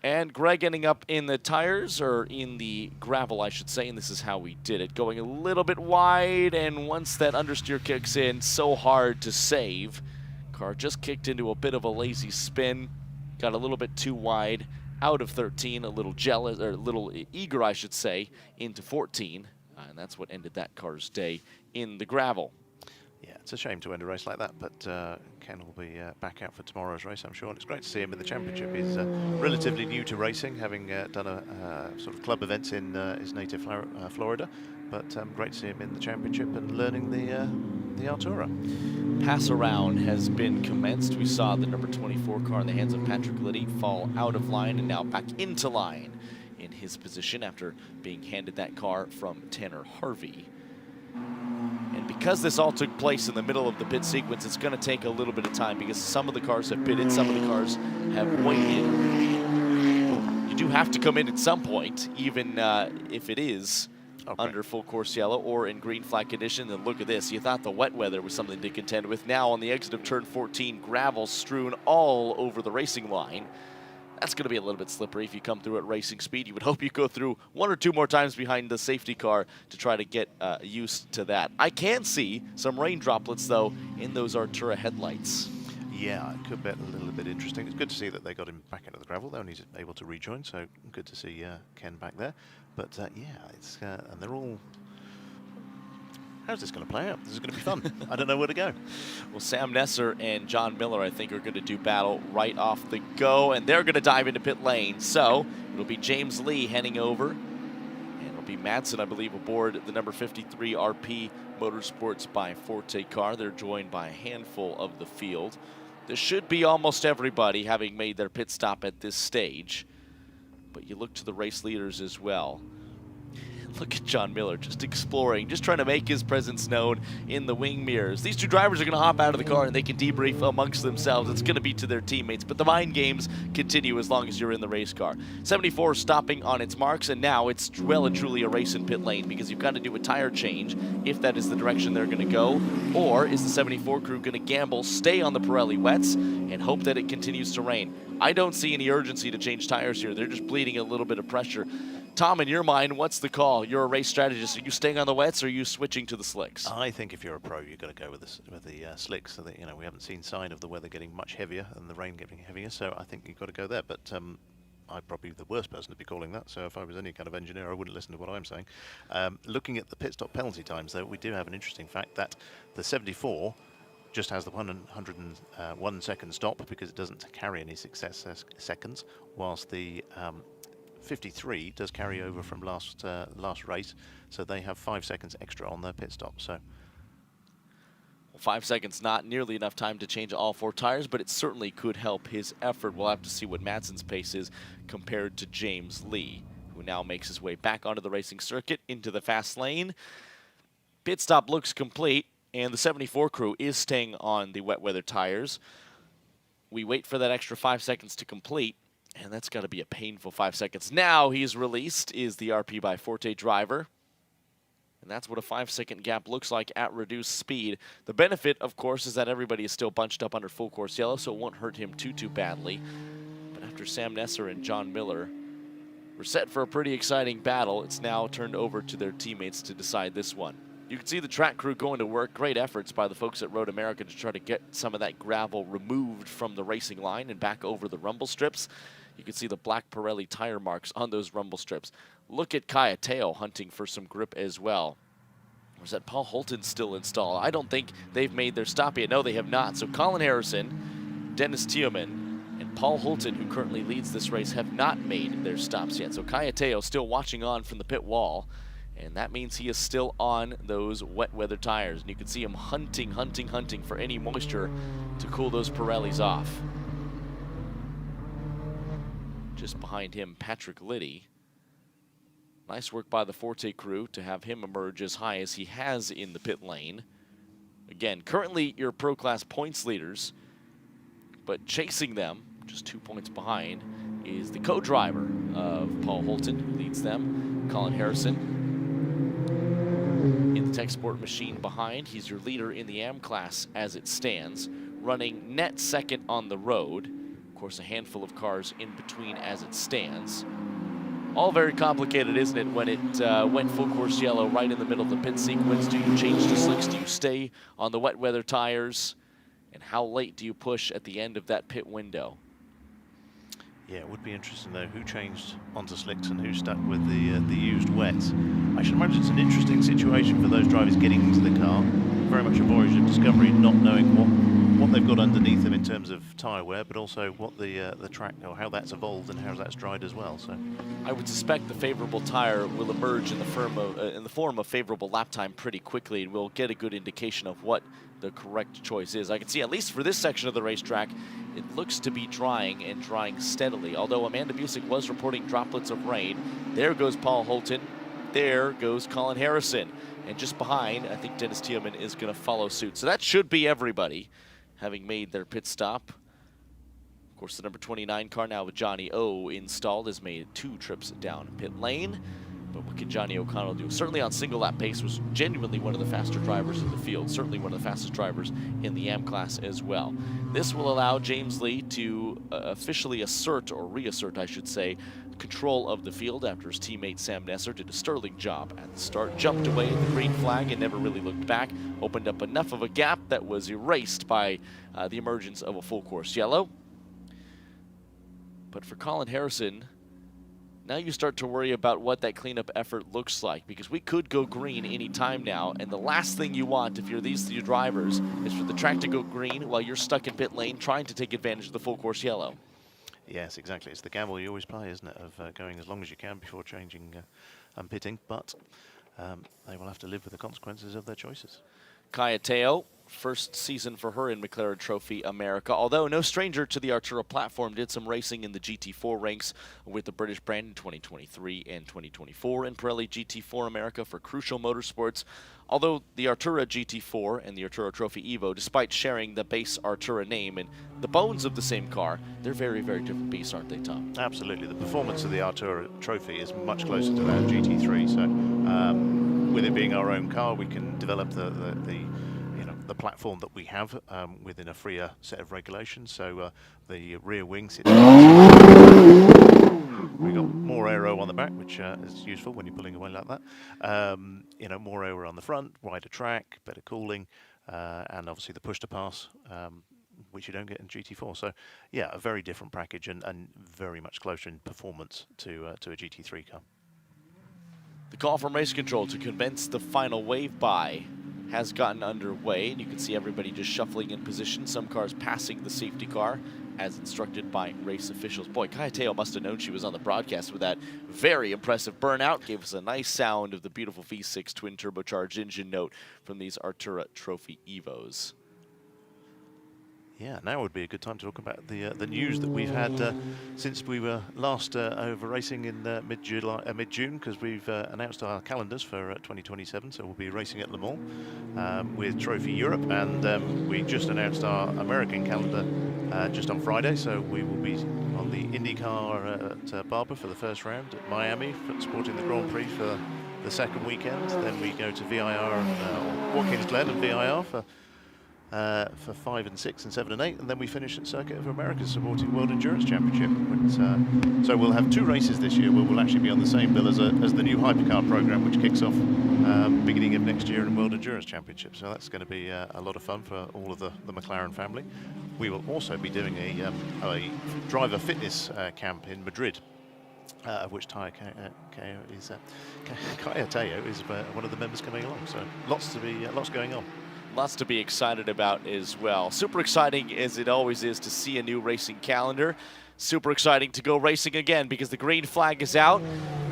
And Greg ending up in the tires, or in the gravel, I should say, and this is how we did it. Going a little bit wide, and once that understeer kicks in, so hard to save. Car just kicked into a bit of a lazy spin, got a little bit too wide, out of 13, a little jealous, or a little eager, I should say, into 14. And that's what ended that car's day in the gravel. Yeah, it's a shame to end a race like that, but Ken will be back out for tomorrow's race, I'm sure. And it's great to see him in the championship. He's relatively new to racing, having done a sort of club events in his native Florida. But great to see him in the championship and learning the Artura. Pass around has been commenced. We saw the number 24 car in the hands of Patrick Liddy fall out of line and now back into line in his position after being handed that car from Tanner Harvey. And because this all took place in the middle of the pit sequence, it's going to take a little bit of time because some of the cars have pitted, some of the cars have waited. You do have to come in at some point, even if it is under full course yellow or in green flag condition. And look at this. You thought the wet weather was something to contend with. Now on the exit of turn 14, gravel strewn all over the racing line. That's going to be a little bit slippery if you come through at racing speed. You would hope you go through 1 or 2 more times behind the safety car to try to get used to that. I can see some rain droplets, though, in those Artura headlights. Yeah, it could be a little bit interesting. It's good to see that they got him back into the gravel, though, and he's able to rejoin, so good to see Ken back there. But, yeah, it's and they're all... How's this going to play out? This is going to be fun. I don't know where to go. Well, Sam Nesser and John Miller, I think, are going to do battle right off the go, and they're going to dive into pit lane. So it'll be James Lee heading over, and it'll be Madsen, I believe, aboard the number 53 RP Motorsports by Forte car. They're joined by a handful of the field. This should be almost everybody having made their pit stop at this stage, but you look to the race leaders as well. Look at John Miller just exploring, just trying to make his presence known in the wing mirrors. These two drivers are going to hop out of the car and they can debrief amongst themselves. It's going to be to their teammates, but the mind games continue as long as you're in the race car. 74 stopping on its marks, and now it's well and truly a race in pit lane because you've got to do a tire change if that is the direction they're going to go. Or is the 74 crew going to gamble, stay on the Pirelli wets, and hope that it continues to rain? I don't see any urgency to change tires here. They're just bleeding a little bit of pressure. Tom, in your mind, what's the call? You're a race strategist. Are you staying on the wets or are you switching to the slicks? I think if you're a pro, you've got to go with the slicks. So that, you know, we haven't seen sign of the weather getting much heavier and the rain getting heavier. So I think you've got to go there. But I'm probably the worst person to be calling that. So if I was any kind of engineer, I wouldn't listen to what I'm saying. Looking at the pit stop penalty times, though, we do have an interesting fact that the 74 just has the 101 second stop because it doesn't carry any success seconds, whilst the 53 does carry over from last race, so they have 5 seconds extra on their pit stop. So 5 seconds, not nearly enough time to change all 4 tires, but it certainly could help his effort. We'll have to see what Madsen's pace is compared to James Lee, who now makes his way back onto the racing circuit into the fast lane. Pit stop looks complete, and the 74 crew is staying on the wet weather tires. We wait for that extra 5 seconds to complete, and that's got to be a painful 5 seconds. Now he's released is the RP by Forte driver. And that's what a 5 second gap looks like at reduced speed. The benefit, of course, is that everybody is still bunched up under full course yellow, so it won't hurt him too badly. But after Sam Nesser and John Miller were set for a pretty exciting battle, it's now turned over to their teammates to decide this one. You can see the track crew going to work. Great efforts by the folks at Road America to try to get some of that gravel removed from the racing line and back over the rumble strips. You can see the black Pirelli tire marks on those rumble strips. Look at Kaya Teo hunting for some grip as well. Or is that Paul Holton still installed? I don't think they've made their stop yet. No, they have not. So Colin Harrison, Dennis Tiemann, and Paul Holton, who currently leads this race, have not made their stops yet. So Kaya Teo still watching on from the pit wall. And that means he is still on those wet weather tires. And you can see him hunting for any moisture to cool those Pirellis off. Just behind him, Patrick Liddy. Nice work by the Forte crew to have him emerge as high as he has in the pit lane. Again, currently your Pro Class points leaders, but chasing them, just 2 points behind, is the co-driver of Paul Holton, who leads them, Colin Harrison. In the Tech Sport machine behind, he's your leader in the AM class as it stands, running net second on the road. Of course, a handful of cars in between as it stands. All very complicated, isn't it, when it went full course yellow right in the middle of the pit sequence? Do you change to slicks? Do you stay on the wet weather tires? And how late do you push at the end of that pit window? Yeah, it would be interesting, though, who changed onto slicks and who stuck with the used wets. I should imagine it's an interesting situation for those drivers getting into the car. Very much a voyage of discovery, not knowing what they've got underneath them in terms of tyre wear, but also what the track, or how that's evolved and how that's dried as well. So I would suspect the favorable tire will emerge in the form of favorable lap time pretty quickly, and we'll get a good indication of what the correct choice is. I can see, at least for this section of the racetrack, it looks to be drying and drying steadily. Although Amanda Busick was reporting droplets of rain. There goes Paul Holton there goes Colin Harrison. And just behind, I think Dennis Thielman is going to follow suit. So that should be everybody having made their pit stop. Of course, the number 29 car now with Johnny O installed has made 2 trips down pit lane. But what can Johnny O'Connell do? Certainly on single lap pace was genuinely one of the faster drivers in the field. Certainly one of the fastest drivers in the AM class as well. This will allow James Lee to officially assert, or reassert I should say, control of the field after his teammate Sam Nesser did a sterling job at the start. Jumped away at the green flag and never really looked back. Opened up enough of a gap that was erased by the emergence of a full course yellow. But for Colin Harrison, now you start to worry about what that cleanup effort looks like, because we could go green any time now, and the last thing you want if you're these 3 drivers is for the track to go green while you're stuck in pit lane trying to take advantage of the full course yellow. Yes, exactly. It's the gamble you always play, isn't it, of going as long as you can before changing and pitting, but they will have to live with the consequences of their choices. Kaya Teo, first season for her in McLaren Trophy America. Although no stranger to the Artura platform, did some racing in the GT4 ranks with the British brand in 2023 and 2024 in Pirelli GT4 America for Crucial Motorsports. Although the Artura GT4 and the Artura Trophy Evo, despite sharing the base Artura name and the bones of the same car, they're very, very different beasts, aren't they, Tom? Absolutely. The performance of the Artura Trophy is much closer to that of GT3. So with it being our own car, we can develop the platform that we have within a freer set of regulations. So the rear wing sits. We got more aero on the back, which is useful when you're pulling away like that. More aero on the front, wider track, better cooling, and obviously the push to pass, which you don't get in GT4. So yeah, a very different package and very much closer in performance to a GT3 car. The call from race control to commence the final wave by has gotten underway, and you can see everybody just shuffling in position. Some cars passing the safety car as instructed by race officials. Boy, Kaya Teo must have known she was on the broadcast with that very impressive burnout. Gave us a nice sound of the beautiful V6 twin turbocharged engine note from these Artura Trophy Evos. Yeah, now would be a good time to talk about the news that we've had since we were last over racing in mid-June, because we've announced our calendars for 2027. So we'll be racing at Le Mans with Trophy Europe, and we just announced our American calendar just on Friday. So we will be on the IndyCar at Barber for the first round, at Miami supporting the Grand Prix for the second weekend. Then we go to VIR, Watkins Glen and VIR for 5 and 6 and 7 and 8, and then we finish at Circuit of America supporting World Endurance Championship. So we'll have 2 races this year where we'll actually be on the same bill as the new hypercar program, which kicks off beginning of next year in World Endurance Championship. So that's going to be a lot of fun for all of the McLaren family. We will also be doing a driver fitness camp in Madrid, of which Kaya Teo is one of the members coming along. So lots going on. Lots to be excited about as well. Super exciting as it always is to see a new racing calendar. Super exciting to go racing again because the green flag is out.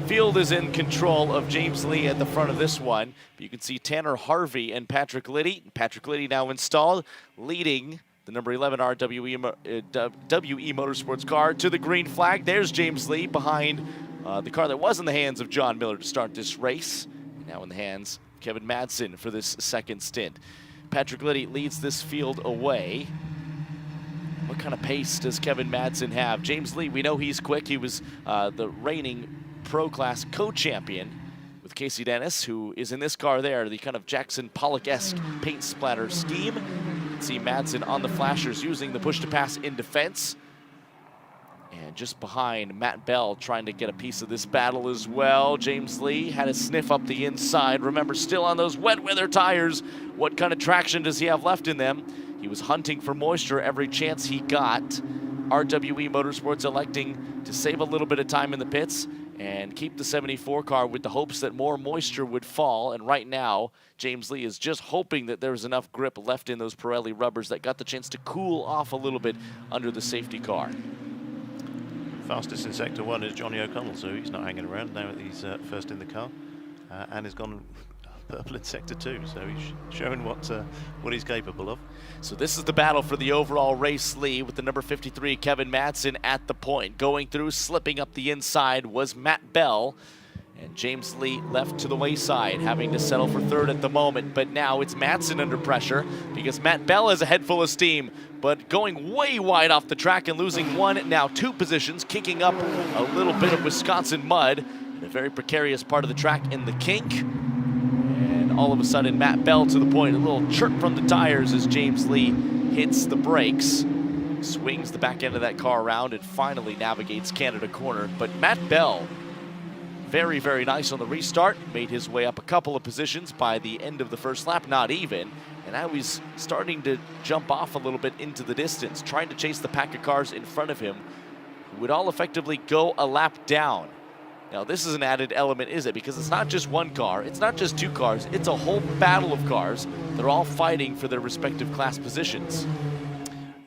Field is in control of James Lee at the front of this one. But you can see Tanner Harvey and Patrick Liddy. Patrick Liddy now installed, leading the number 11 WE Motorsports car to the green flag. There's James Lee behind the car that was in the hands of John Miller to start this race. Now in the hands of Kevin Madsen for this second stint. Patrick Liddy leads this field away. What kind of pace does Kevin Madsen have? James Lee, we know he's quick. He was the reigning Pro Class co-champion with Casey Dennis, who is in this car there, the kind of Jackson Pollock-esque paint splatter scheme. You can see Madsen on the flashers using the push to pass in defense. And just behind, Matt Bell trying to get a piece of this battle as well. James Lee had a sniff up the inside. Remember, still on those wet weather tires. What kind of traction does he have left in them? He was hunting for moisture every chance he got. RWE Motorsports electing to save a little bit of time in the pits and keep the 74 car with the hopes that more moisture would fall. And right now, James Lee is just hoping that there's enough grip left in those Pirelli rubbers that got the chance to cool off a little bit under the safety car. Fastest in Sector 1 is Johnny O'Connell, so he's not hanging around now that he's first in the car, and has gone purple in Sector 2, so he's showing what he's capable of. So this is the battle for the overall race lead with the number 53 Kevin Madsen at the point. Going through, slipping up the inside was Matt Bell. And James Lee left to the wayside, having to settle for third at the moment. But now it's Madsen under pressure because Matt Bell has a head full of steam, but going way wide off the track and losing one, now 2 positions, kicking up a little bit of Wisconsin mud in a very precarious part of the track in the kink. And all of a sudden, Matt Bell to the point, a little chirp from the tires as James Lee hits the brakes, swings the back end of that car around, and finally navigates Canada corner. But Matt Bell, very, very nice on the restart, made his way up a couple of positions by the end of the first lap, not even. And now he's starting to jump off a little bit into the distance, trying to chase the pack of cars in front of him, who would all effectively go a lap down. Now, this is an added element, is it? Because it's not just one car, it's not just 2 cars, it's a whole battle of cars. They're all fighting for their respective class positions.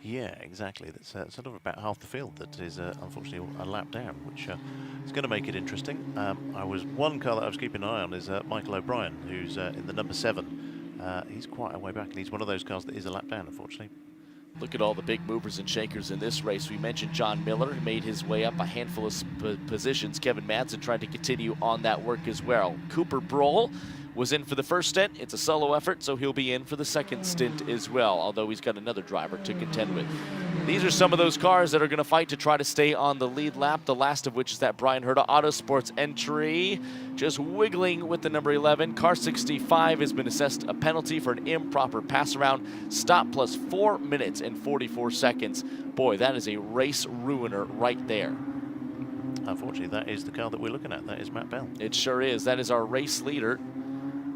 Yeah, exactly. That's sort of about half the field that is unfortunately a lap down, which is going to make it interesting. One car that I was keeping an eye on is Michael O'Brien, who's in the number 7. He's quite a way back, and he's one of those cars that is a lap down, unfortunately. Look at all the big movers and shakers in this race. We mentioned John Miller made his way up a handful of positions. Kevin Madsen tried to continue on that work as well. Cooper Brohl was in for the first stint. It's a solo effort, so he'll be in for the second stint as well, although he's got another driver to contend with. These are some of those cars that are going to fight to try to stay on the lead lap, the last of which is that Bryan Herta Autosports entry. Just wiggling with the number 11. Car 65 has been assessed a penalty for an improper pass around. Stop plus 4 minutes and 44 seconds. Boy, that is a race ruiner right there. Unfortunately, that is the car that we're looking at. That is Matt Bell. It sure is. That is our race leader.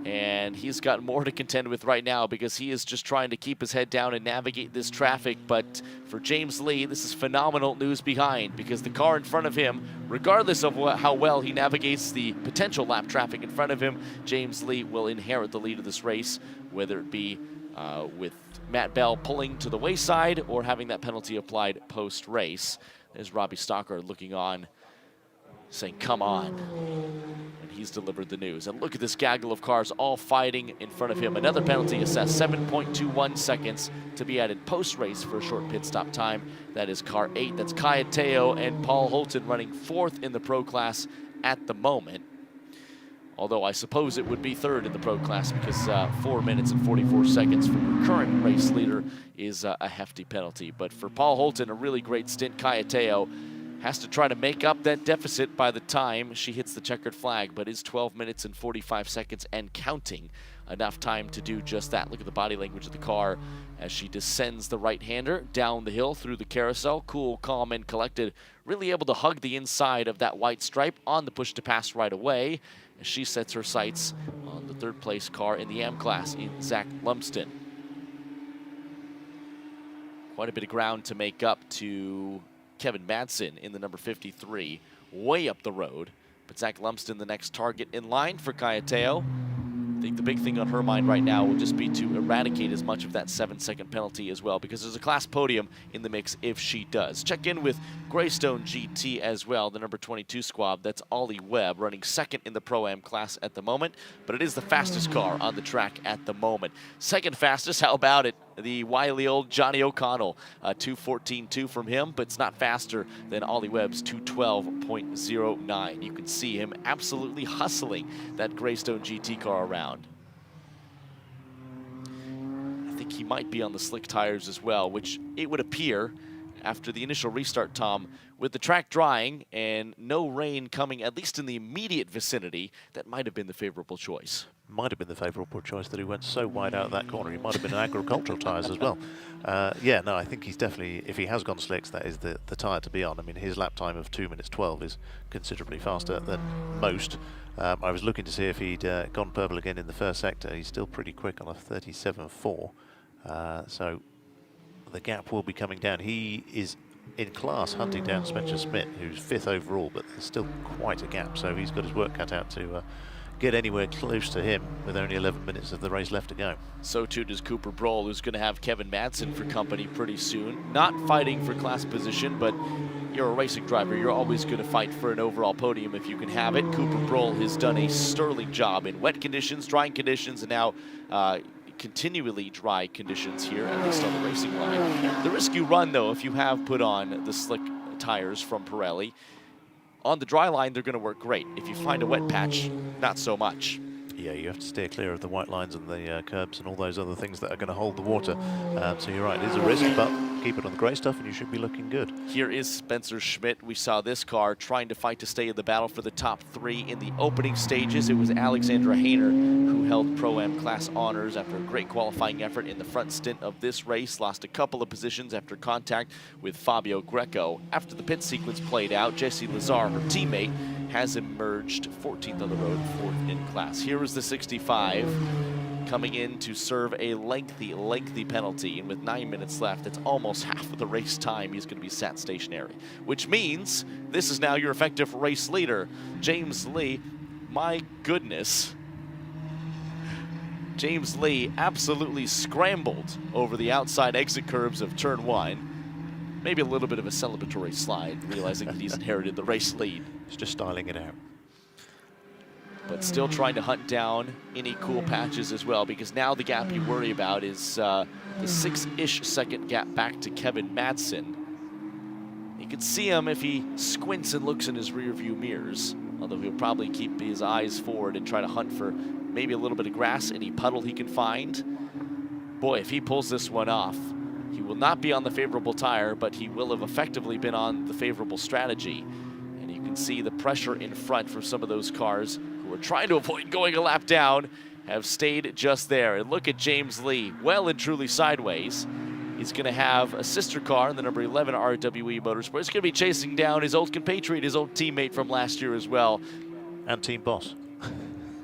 And he's got more to contend with right now because he is just trying to keep his head down and navigate this traffic. But for James Lee, this is phenomenal news behind, because the car in front of him, regardless of how well he navigates the potential lap traffic in front of him, James Lee will inherit the lead of this race, whether it be with Matt Bell pulling to the wayside or having that penalty applied post-race. There's Robbie Stocker looking on, saying, come on. And he's delivered the news. And look at this gaggle of cars all fighting in front of him. Another penalty assessed, 7.21 seconds to be added post-race for a short pit stop time. That is car 8. That's Kayateo and Paul Holton running 4th in the pro class at the moment. Although I suppose it would be 3rd in the pro class, because 4 minutes and 44 seconds from your current race leader is a hefty penalty. But for Paul Holton, a really great stint. Kayateo has to try to make up that deficit by the time she hits the checkered flag, but is 12 minutes and 45 seconds and counting enough time to do just that. Look at the body language of the car as she descends the right-hander down the hill through the carousel. Cool, calm, and collected. Really able to hug the inside of that white stripe on the push to pass right away as she sets her sights on the 3rd place car in the AM class in Zach Lumsden. Quite a bit of ground to make up to Kevin Madsen in the number 53, way up the road. But Zach Lumsden, the next target in line for Kayateo. I think the big thing on her mind right now will just be to eradicate as much of that 7-second penalty as well, because there's a class podium in the mix if she does. Check in with Greystone GT as well, the number 22 squad. That's Ollie Webb, running 2nd in the Pro-Am class at the moment, but it is the fastest car on the track at the moment. 2nd fastest, how about it? The wily old Johnny O'Connell, 2:14.2 from him, but it's not faster than Ollie Webb's 2:12.09. You can see him absolutely hustling that Greystone GT car around. I think he might be on the slick tires as well, which it would appear after the initial restart, Tom, with the track drying and no rain coming, at least in the immediate vicinity, that might have been the favorable choice. Might have been the favourable choice that he went so wide out of that corner. He might have been in agricultural tyres as well. Yeah, no, I think he's definitely, if he has gone slicks, that is the tyre to be on. I mean, his lap time of 2 minutes 12 is considerably faster than most. I was looking to see if he'd gone purple again in the first sector. He's still pretty quick on a 37.4. So the gap will be coming down. He is in class hunting down Spencer Smith, who's 5th overall, but there's still quite a gap. So he's got his work cut out to get anywhere close to him with only 11 minutes of the race left to go. So too does Cooper Brohl, who's going to have Kevin Madsen for company pretty soon. Not fighting for class position, but you're a racing driver. You're always going to fight for an overall podium if you can have it. Cooper Brohl has done a sterling job in wet conditions, drying conditions, and now continually dry conditions here, at least on the racing line. The risk you run, though, if you have put on the slick tires from Pirelli, On the dry line, they're going to work great. If you find a wet patch, not so much. Yeah, you have to steer clear of the white lines and the curbs and all those other things that are going to hold the water. So you're right, it is a risk, but keep it on the grey stuff and you should be looking good. Here is Spencer Schmidt. We saw this car trying to fight to stay in the battle for the top 3 in the opening stages. It was Alexandra Hayner who held Pro-Am class honors after a great qualifying effort in the front stint of this race. Lost a couple of positions after contact with Fabio Greco. After the pit sequence played out, Jessie Lazar, her teammate, has emerged 14th on the road, 4th in class. Here is the 65 coming in to serve a lengthy penalty. And with 9 minutes left, that's almost half of the race time. He's going to be sat stationary, which means this is now your effective race leader, James Lee. My goodness. James Lee absolutely scrambled over the outside exit curbs of turn 1. Maybe a little bit of a celebratory slide, realizing that he's inherited the race lead. He's just styling it out. But still trying to hunt down any cool patches as well, because now the gap you worry about is the 6-ish second gap back to Kevin Madsen. You can see him if he squints and looks in his rear view mirrors, although he'll probably keep his eyes forward and try to hunt for maybe a little bit of grass, any puddle he can find. Boy, if he pulls this one off, he will not be on the favorable tire, but he will have effectively been on the favorable strategy. And you can see the pressure in front for some of those cars who are trying to avoid going a lap down have stayed just there. And look at James Lee, well and truly sideways. He's going to have a sister car in the number 11 RWE Motorsports. He's going to be chasing down his old compatriot, his old teammate from last year as well. And team boss,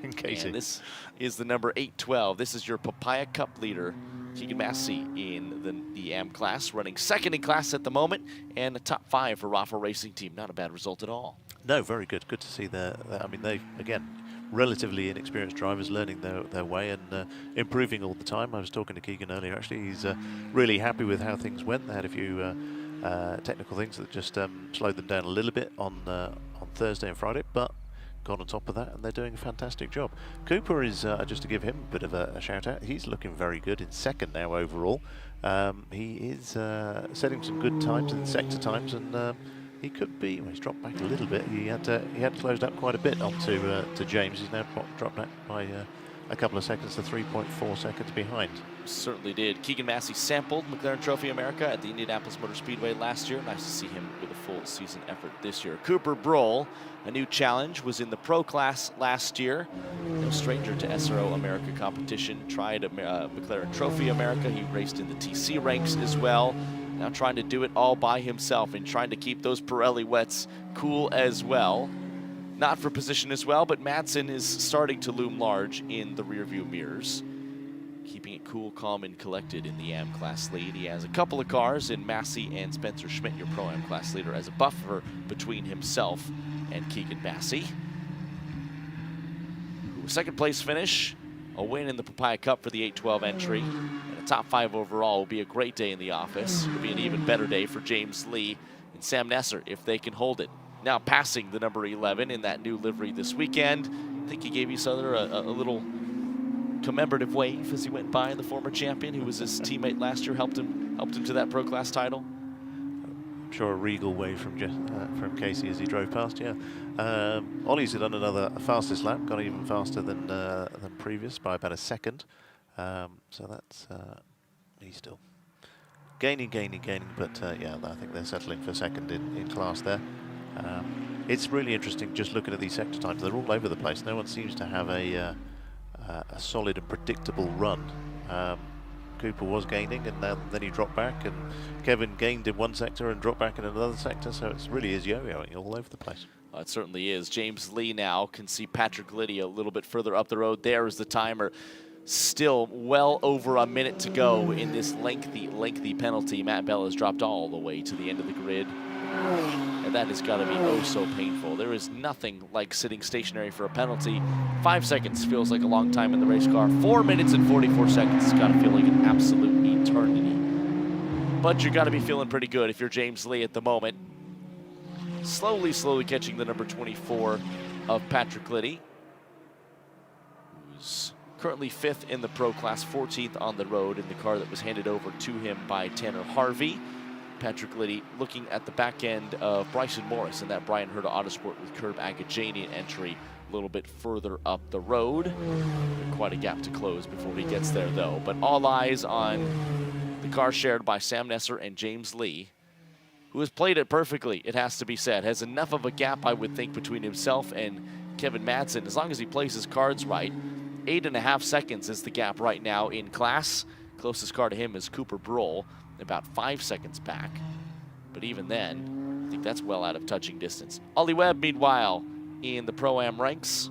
in Casey. And this is the number 812. This is your Papaya Cup leader, Keegan Massey, in the AM class, running 2nd in class at the moment, and a top 5 for Rafa Racing Team. Not a bad result at all. No, very good. Good to see I mean, they, again, relatively inexperienced drivers learning their way and improving all the time. I was talking to Keegan earlier, actually. He's really happy with how things went. They had a few technical things that just slowed them down a little bit on Thursday and Friday, but got on top of that, and they're doing a fantastic job. Cooper is, just to give him a bit of a shout out, he's looking very good in 2nd now overall. He is setting some good times in sector times, and he could be, well, he's dropped back a little bit. He had closed up quite a bit onto to James. He's now dropped back by a couple of seconds to 3.4 seconds behind. Certainly did. Keegan Massey sampled McLaren Trophy America at the Indianapolis Motor Speedway last year. Nice to see him with a full season effort this year. Cooper Broll, a new challenge, was in the pro class last year. No stranger to SRO America competition. Tried McLaren Trophy America. He raced in the TC ranks as well. Now trying to do it all by himself and trying to keep those Pirelli wets cool as well. Not for position as well, but Madsen is starting to loom large in the rearview mirrors. Keeping it cool, calm, and collected in the AM class lead. He has a couple of cars in Massey and Spencer Schmidt, your Pro-Am class leader, as a buffer between himself and Keegan Massey. 2nd place finish, a win in the Papaya Cup for the 812 entry, and a top 5 overall. Will be a great day in the office. It'll be an even better day for James Lee and Sam Nesser if they can hold it. Now passing the number 11 in that new livery this weekend. I think he gave each other a little commemorative wave as he went by. The former champion, who was his teammate last year, helped him to that pro class title. I'm sure a regal wave from Casey as he drove past. Yeah, Ollie's done another fastest lap, got even faster than previous by about a second. So that's he's still gaining, but yeah, I think they're settling for 2nd in class there. It's really interesting just looking at these sector times. They're all over the place. No one seems to have a solid and predictable run. Cooper was gaining, and then he dropped back, and Kevin gained in one sector and dropped back in another sector, so it really is yo-yoing all over the place. It certainly is. James Lee now can see Patrick Liddy a little bit further up the road. There is the timer. Still well over a minute to go in this lengthy penalty. Matt Bell has dropped all the way to the end of the grid. And that has got to be oh so painful. There is nothing like sitting stationary for a penalty. 5 seconds feels like a long time in the race car. 4 minutes and 44 seconds has got to feel like an absolute eternity. But you got to be feeling pretty good if you're James Lee at the moment. Slowly catching the number 24 of Patrick Liddy, who's currently 5th in the pro class, 14th on the road in the car that was handed over to him by Tanner Harvey. Patrick Liddy looking at the back end of Bryson Morris and that Bryan Herta Autosport with Curb Agajanian entry a little bit further up the road. Quite a gap to close before he gets there, though. But all eyes on the car shared by Sam Nesser and James Lee, who has played it perfectly, it has to be said. Has enough of a gap, I would think, between himself and Kevin Madsen, as long as he plays his cards right. 8.5 seconds is the gap right now in class. Closest car to him is Cooper Broll, about 5 seconds back. But even then, I think that's well out of touching distance. Ollie Webb, meanwhile, in the Pro-Am ranks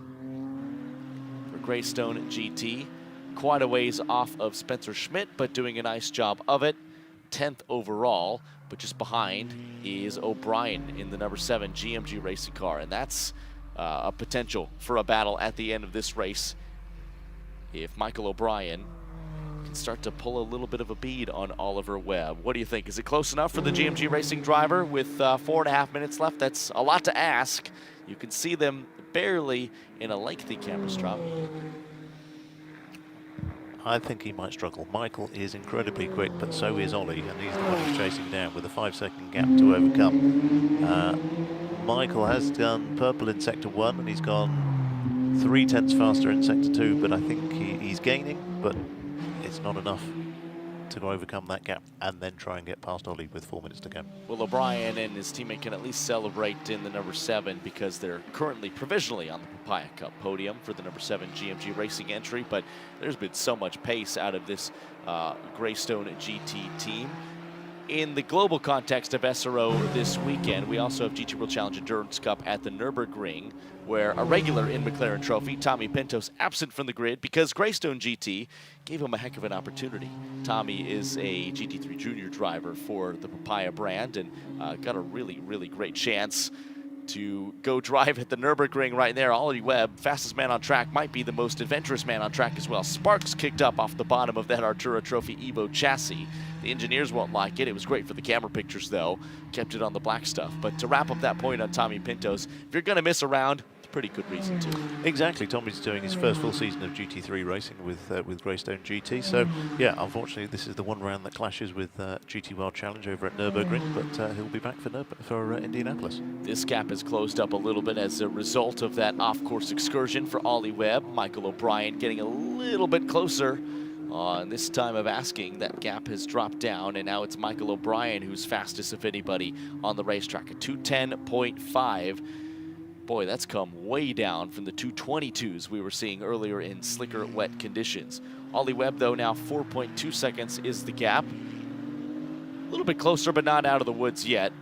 for Greystone GT. Quite a ways off of Spencer Schmidt, but doing a nice job of it. 10th overall, but just behind is O'Brien in the number 7 GMG racing car. And that's a potential for a battle at the end of this race if Michael O'Brien can start to pull a little bit of a bead on Oliver Webb. What do you think? Is it close enough for the GMG racing driver with 4.5 minutes left? That's a lot to ask. You can see them barely in a lengthy camera strap. I think he might struggle. Michael is incredibly quick, but so is Ollie, and he's the one who's chasing down with a 5-second gap to overcome. Michael has done purple in Sector 1, and he's gone 0.3 faster in Sector 2, but I think he's gaining, but it's not enough to overcome that gap and then try and get past Ollie with 4 minutes to go. Well, O'Brien and his teammate can at least celebrate in the number 7 because they're currently provisionally on the Papaya Cup podium for the number 7 GMG racing entry, but there's been so much pace out of this Greystone GT team. In the global context of SRO this weekend, we also have GT World Challenge Endurance Cup at the Nürburgring, where a regular in McLaren Trophy, Tommy Pintos, absent from the grid because Greystone GT gave him a heck of an opportunity. Tommy is a GT3 junior driver for the Papaya brand and got a really, really great chance to go drive at the Nürburgring right there. Ollie Webb, fastest man on track, might be the most adventurous man on track as well. Sparks kicked up off the bottom of that Artura Trophy Evo chassis. The engineers won't like it. It was great for the camera pictures, though. Kept it on the black stuff. But to wrap up that point on Tommy Pintos, if you're going to miss a round, it's a pretty good reason to. Exactly. Tommy's doing his first full season of GT3 racing with Greystone GT. So, yeah, unfortunately, this is the one round that clashes with GT World Challenge over at Nürburgring, but he'll be back for Indianapolis. This gap has closed up a little bit as a result of that off-course excursion for Ollie Webb. Michael O'Brien getting a little bit closer. On this time of asking, that gap has dropped down, and now it's Michael O'Brien who's fastest of anybody on the racetrack at 2:10.5. Boy, that's come way down from the 2:22s we were seeing earlier in slicker, wet conditions. Ollie Webb, though, now 4.2 seconds is the gap. A little bit closer, but not out of the woods yet.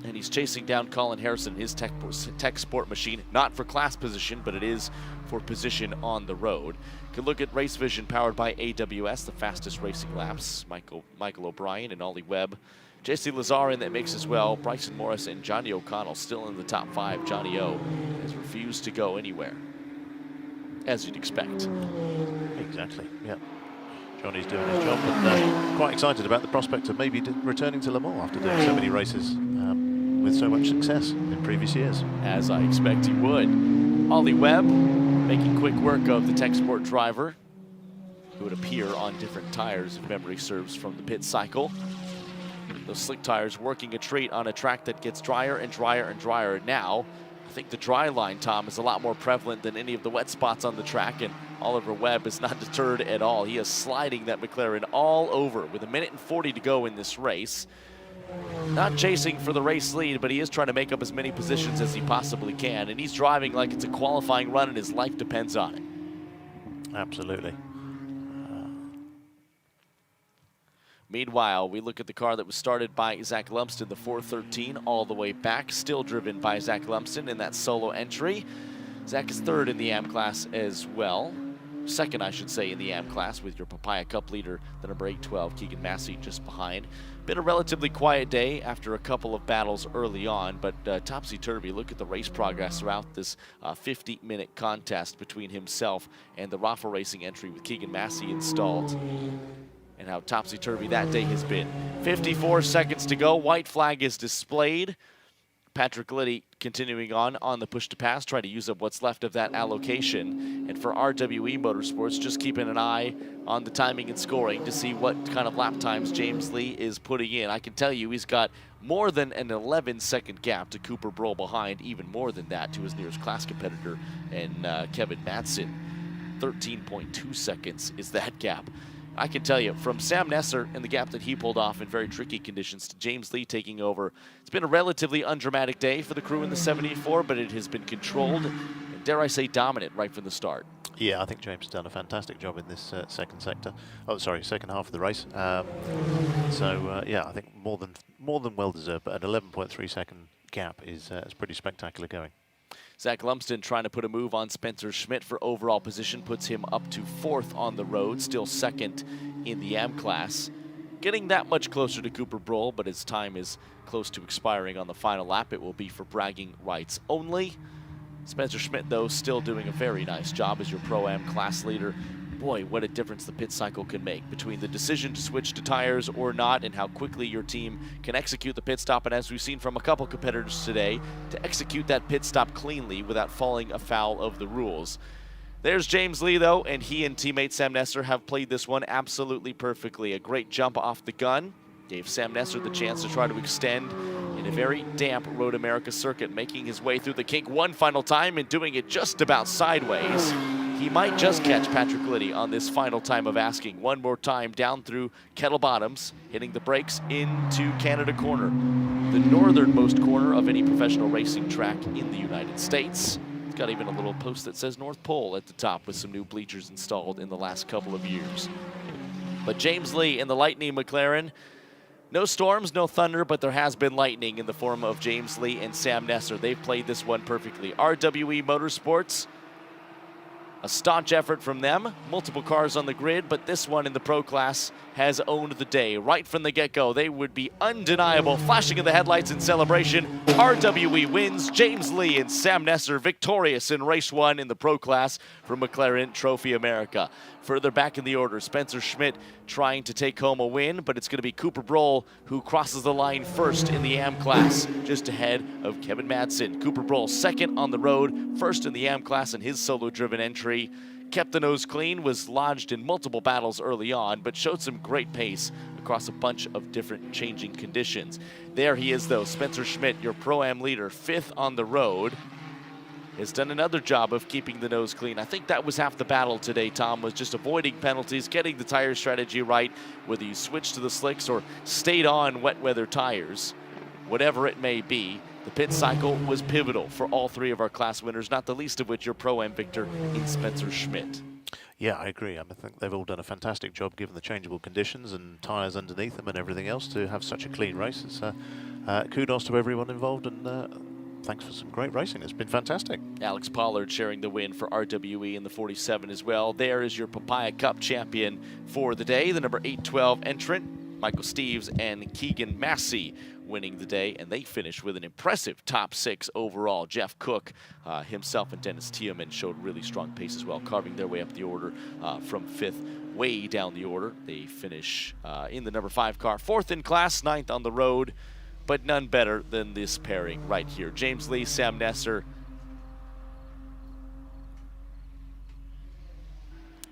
And he's chasing down Colin Harrison, his tech sport machine, not for class position, but it is for position on the road. You can look at Race Vision powered by AWS, the fastest racing laps. Michael O'Brien and Ollie Webb. JC Lazar in that mix as well. Bryson Morris and Johnny O'Connell still in the top 5. Johnny O has refused to go anywhere, as you'd expect. Exactly, yeah. Johnny's doing his job, but quite excited about the prospect of maybe returning to Le Mans after doing so many races with so much success in previous years. As I expect he would. Ollie Webb making quick work of the tech sport driver, who would appear on different tires if memory serves from the pit cycle. Those slick tires working a treat on a track that gets drier and drier and drier. Now, I think the dry line, Tom, is a lot more prevalent than any of the wet spots on the track, and Oliver Webb is not deterred at all. He is sliding that McLaren all over with 1:40 to go in this race. Not chasing for the race lead, but he is trying to make up as many positions as he possibly can, and he's driving like it's a qualifying run and his life depends on it. Absolutely. Meanwhile, we look at the car that was started by Zach Lumsden, the 413, all the way back, still driven by Zach Lumsden in that solo entry. Zach is 3rd in the AM class as well. 2nd, I should say, in the AM class with your Papaya Cup leader, the number 812, Keegan Massey, just behind. Been a relatively quiet day after a couple of battles early on, but topsy-turvy. Look at the race progress throughout this 50-minute contest between himself and the Raffle Racing entry with Keegan Massey installed. And how topsy-turvy that day has been. 54 seconds to go. White flag is displayed. Patrick Liddy continuing on the push to pass, trying to use up what's left of that allocation. And for RWE Motorsports, just keeping an eye on the timing and scoring to see what kind of lap times James Lee is putting in. I can tell you he's got more than an 11-second gap to Cooper Brohl behind, even more than that to his nearest class competitor, and Kevin Madsen. 13.2 seconds is that gap. I can tell you, from Sam Nesser and the gap that he pulled off in very tricky conditions to James Lee taking over, it's been a relatively undramatic day for the crew in the 74, but it has been controlled and, dare I say, dominant right from the start. Yeah, I think James has done a fantastic job in this second half of the race. Yeah, I think more than well deserved, but an 11.3 second gap is pretty spectacular going. Zach Lumsden trying to put a move on Spencer Schmidt for overall position, puts him up to 4th on the road, still 2nd in the AM class. Getting that much closer to Cooper Brohl, but his time is close to expiring on the final lap. It will be for bragging rights only. Spencer Schmidt, though, still doing a very nice job as your Pro-Am class leader. Boy, what a difference the pit cycle can make between the decision to switch to tires or not and how quickly your team can execute the pit stop. And as we've seen from a couple competitors today, to execute that pit stop cleanly without falling afoul of the rules. There's James Lee, though, and he and teammate Sam Nesser have played this one absolutely perfectly. A great jump off the gun gave Sam Nesser the chance to try to extend in a very damp Road America circuit, making his way through the kink one final time and doing it just about sideways. He might just catch Patrick Liddy on this final time of asking. One more time down through Kettle Bottoms, hitting the brakes into Canada Corner, the northernmost corner of any professional racing track in the United States. It's got even a little post that says North Pole at the top with some new bleachers installed in the last couple of years. But James Lee in the Lightning McLaren. No storms, no thunder, but there has been lightning in the form of James Lee and Sam Nesser. They've played this one perfectly. RWE Motorsports, a staunch effort from them. Multiple cars on the grid, but this one in the pro class has owned the day. Right from the get-go, they would be undeniable. Flashing of the headlights in celebration. RWE wins. James Lee and Sam Nesser victorious in race 1 in the pro class for McLaren Trophy America. Further back in the order, Spencer Schmidt trying to take home a win, but it's going to be Cooper Brohl who crosses the line first in the AM class, just ahead of Kevin Madsen. Cooper Brohl 2nd on the road, 1st in the AM class in his solo-driven entry. Kept the nose clean, was lodged in multiple battles early on, but showed some great pace across a bunch of different changing conditions. There he is, though, Spencer Schmidt, your Pro-Am leader, 5th on the road. Has done another job of keeping the nose clean. I think that was half the battle today, Tom, was just avoiding penalties, getting the tire strategy right, whether you switched to the slicks or stayed on wet weather tires. Whatever it may be, the pit cycle was pivotal for all 3 of our class winners, not the least of which your Pro-Am victor in Spencer Schmidt. Yeah, I agree. I think they've all done a fantastic job given the changeable conditions and tyres underneath them and everything else to have such a clean race. It's kudos to everyone involved, and thanks for some great racing. It's been fantastic. Alex Pollard sharing the win for RWE in the 47 as well. There is your Papaya Cup champion for the day, the number 812 entrant, Michael Steves and Keegan Massey winning the day, and they finish with an impressive top 6 overall. Jeff Cook himself and Dennis Tiemann showed really strong pace as well, carving their way up the order from 5th way down the order. They finish in the number 5 car, 4th in class, 9th on the road, but none better than this pairing right here. James Lee, Sam Nesser.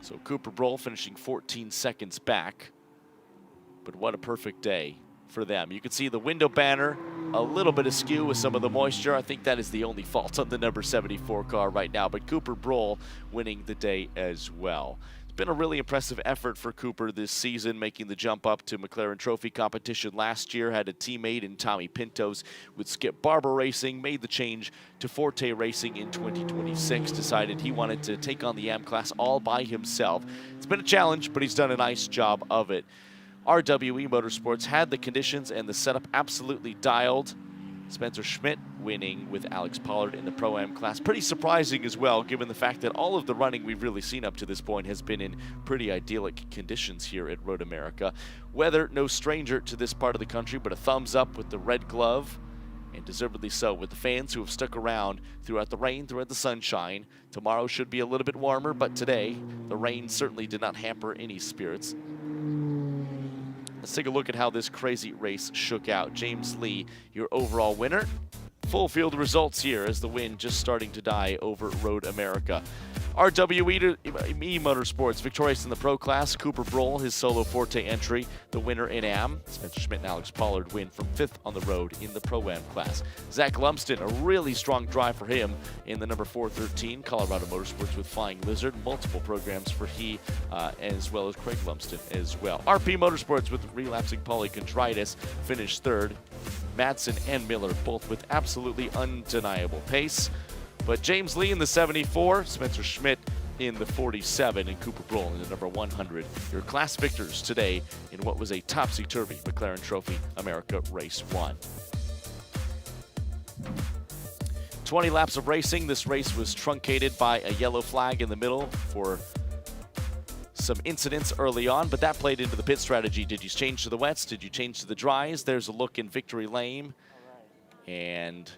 So Cooper Brohl finishing 14 seconds back, but what a perfect day for them. You can see the window banner a little bit askew with some of the moisture. I think that is the only fault on the number 74 car right now, but Cooper Brohl winning the day as well. It's been a really impressive effort for Cooper this season, making the jump up to McLaren Trophy competition last year. Had a teammate in Tommy Pintos with Skip Barber Racing, made the change to Forte Racing in 2026, decided he wanted to take on the AM class all by himself. It's been a challenge, but he's done a nice job of it. RWE Motorsports had the conditions and the setup absolutely dialed. Spencer Schmidt winning with Alex Pollard in the Pro-Am class. Pretty surprising as well, given the fact that all of the running we've really seen up to this point has been in pretty idyllic conditions here at Road America. Weather, no stranger to this part of the country, but a thumbs up with the red glove, and deservedly so with the fans who have stuck around throughout the rain, throughout the sunshine. Tomorrow should be a little bit warmer, but today the rain certainly did not hamper any spirits. Let's take a look at how this crazy race shook out. James Lee, your overall winner. full field results here as the wind just starting to die over Road America. RWE Motorsports victorious in the Pro Class. Cooper Brohl, his solo Forte entry, the winner in AM. Spencer Schmidt and Alex Pollard win from 5th on the road in the Pro-Am class. Zach Lumsden, a really strong drive for him in the number 413 Colorado Motorsports with Flying Lizard. Multiple programs for he as well as Craig Lumsden as well. RP Motorsports with relapsing polychondritis finished 3rd. Madsen and Miller both with absolutely undeniable pace. But James Lee in the 74, Spencer Schmidt in the 47, and Cooper Brohl in the number 100. Your class victors today in what was a topsy-turvy McLaren Trophy America Race 1. 20 laps of racing. This race was truncated by a yellow flag in the middle for some incidents early on, but that played into the pit strategy. Did you change to the wets? Did you change to the dries? There's a look in victory lane. And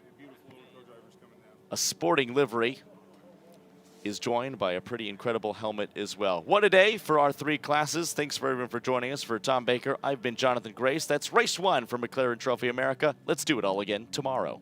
a sporting livery is joined by a pretty incredible helmet as well. What a day for our 3 classes. Thanks for everyone for joining us. For Tom Baker, I've been Jonathan Grace. That's race 1 for McLaren Trophy America. Let's do it all again tomorrow.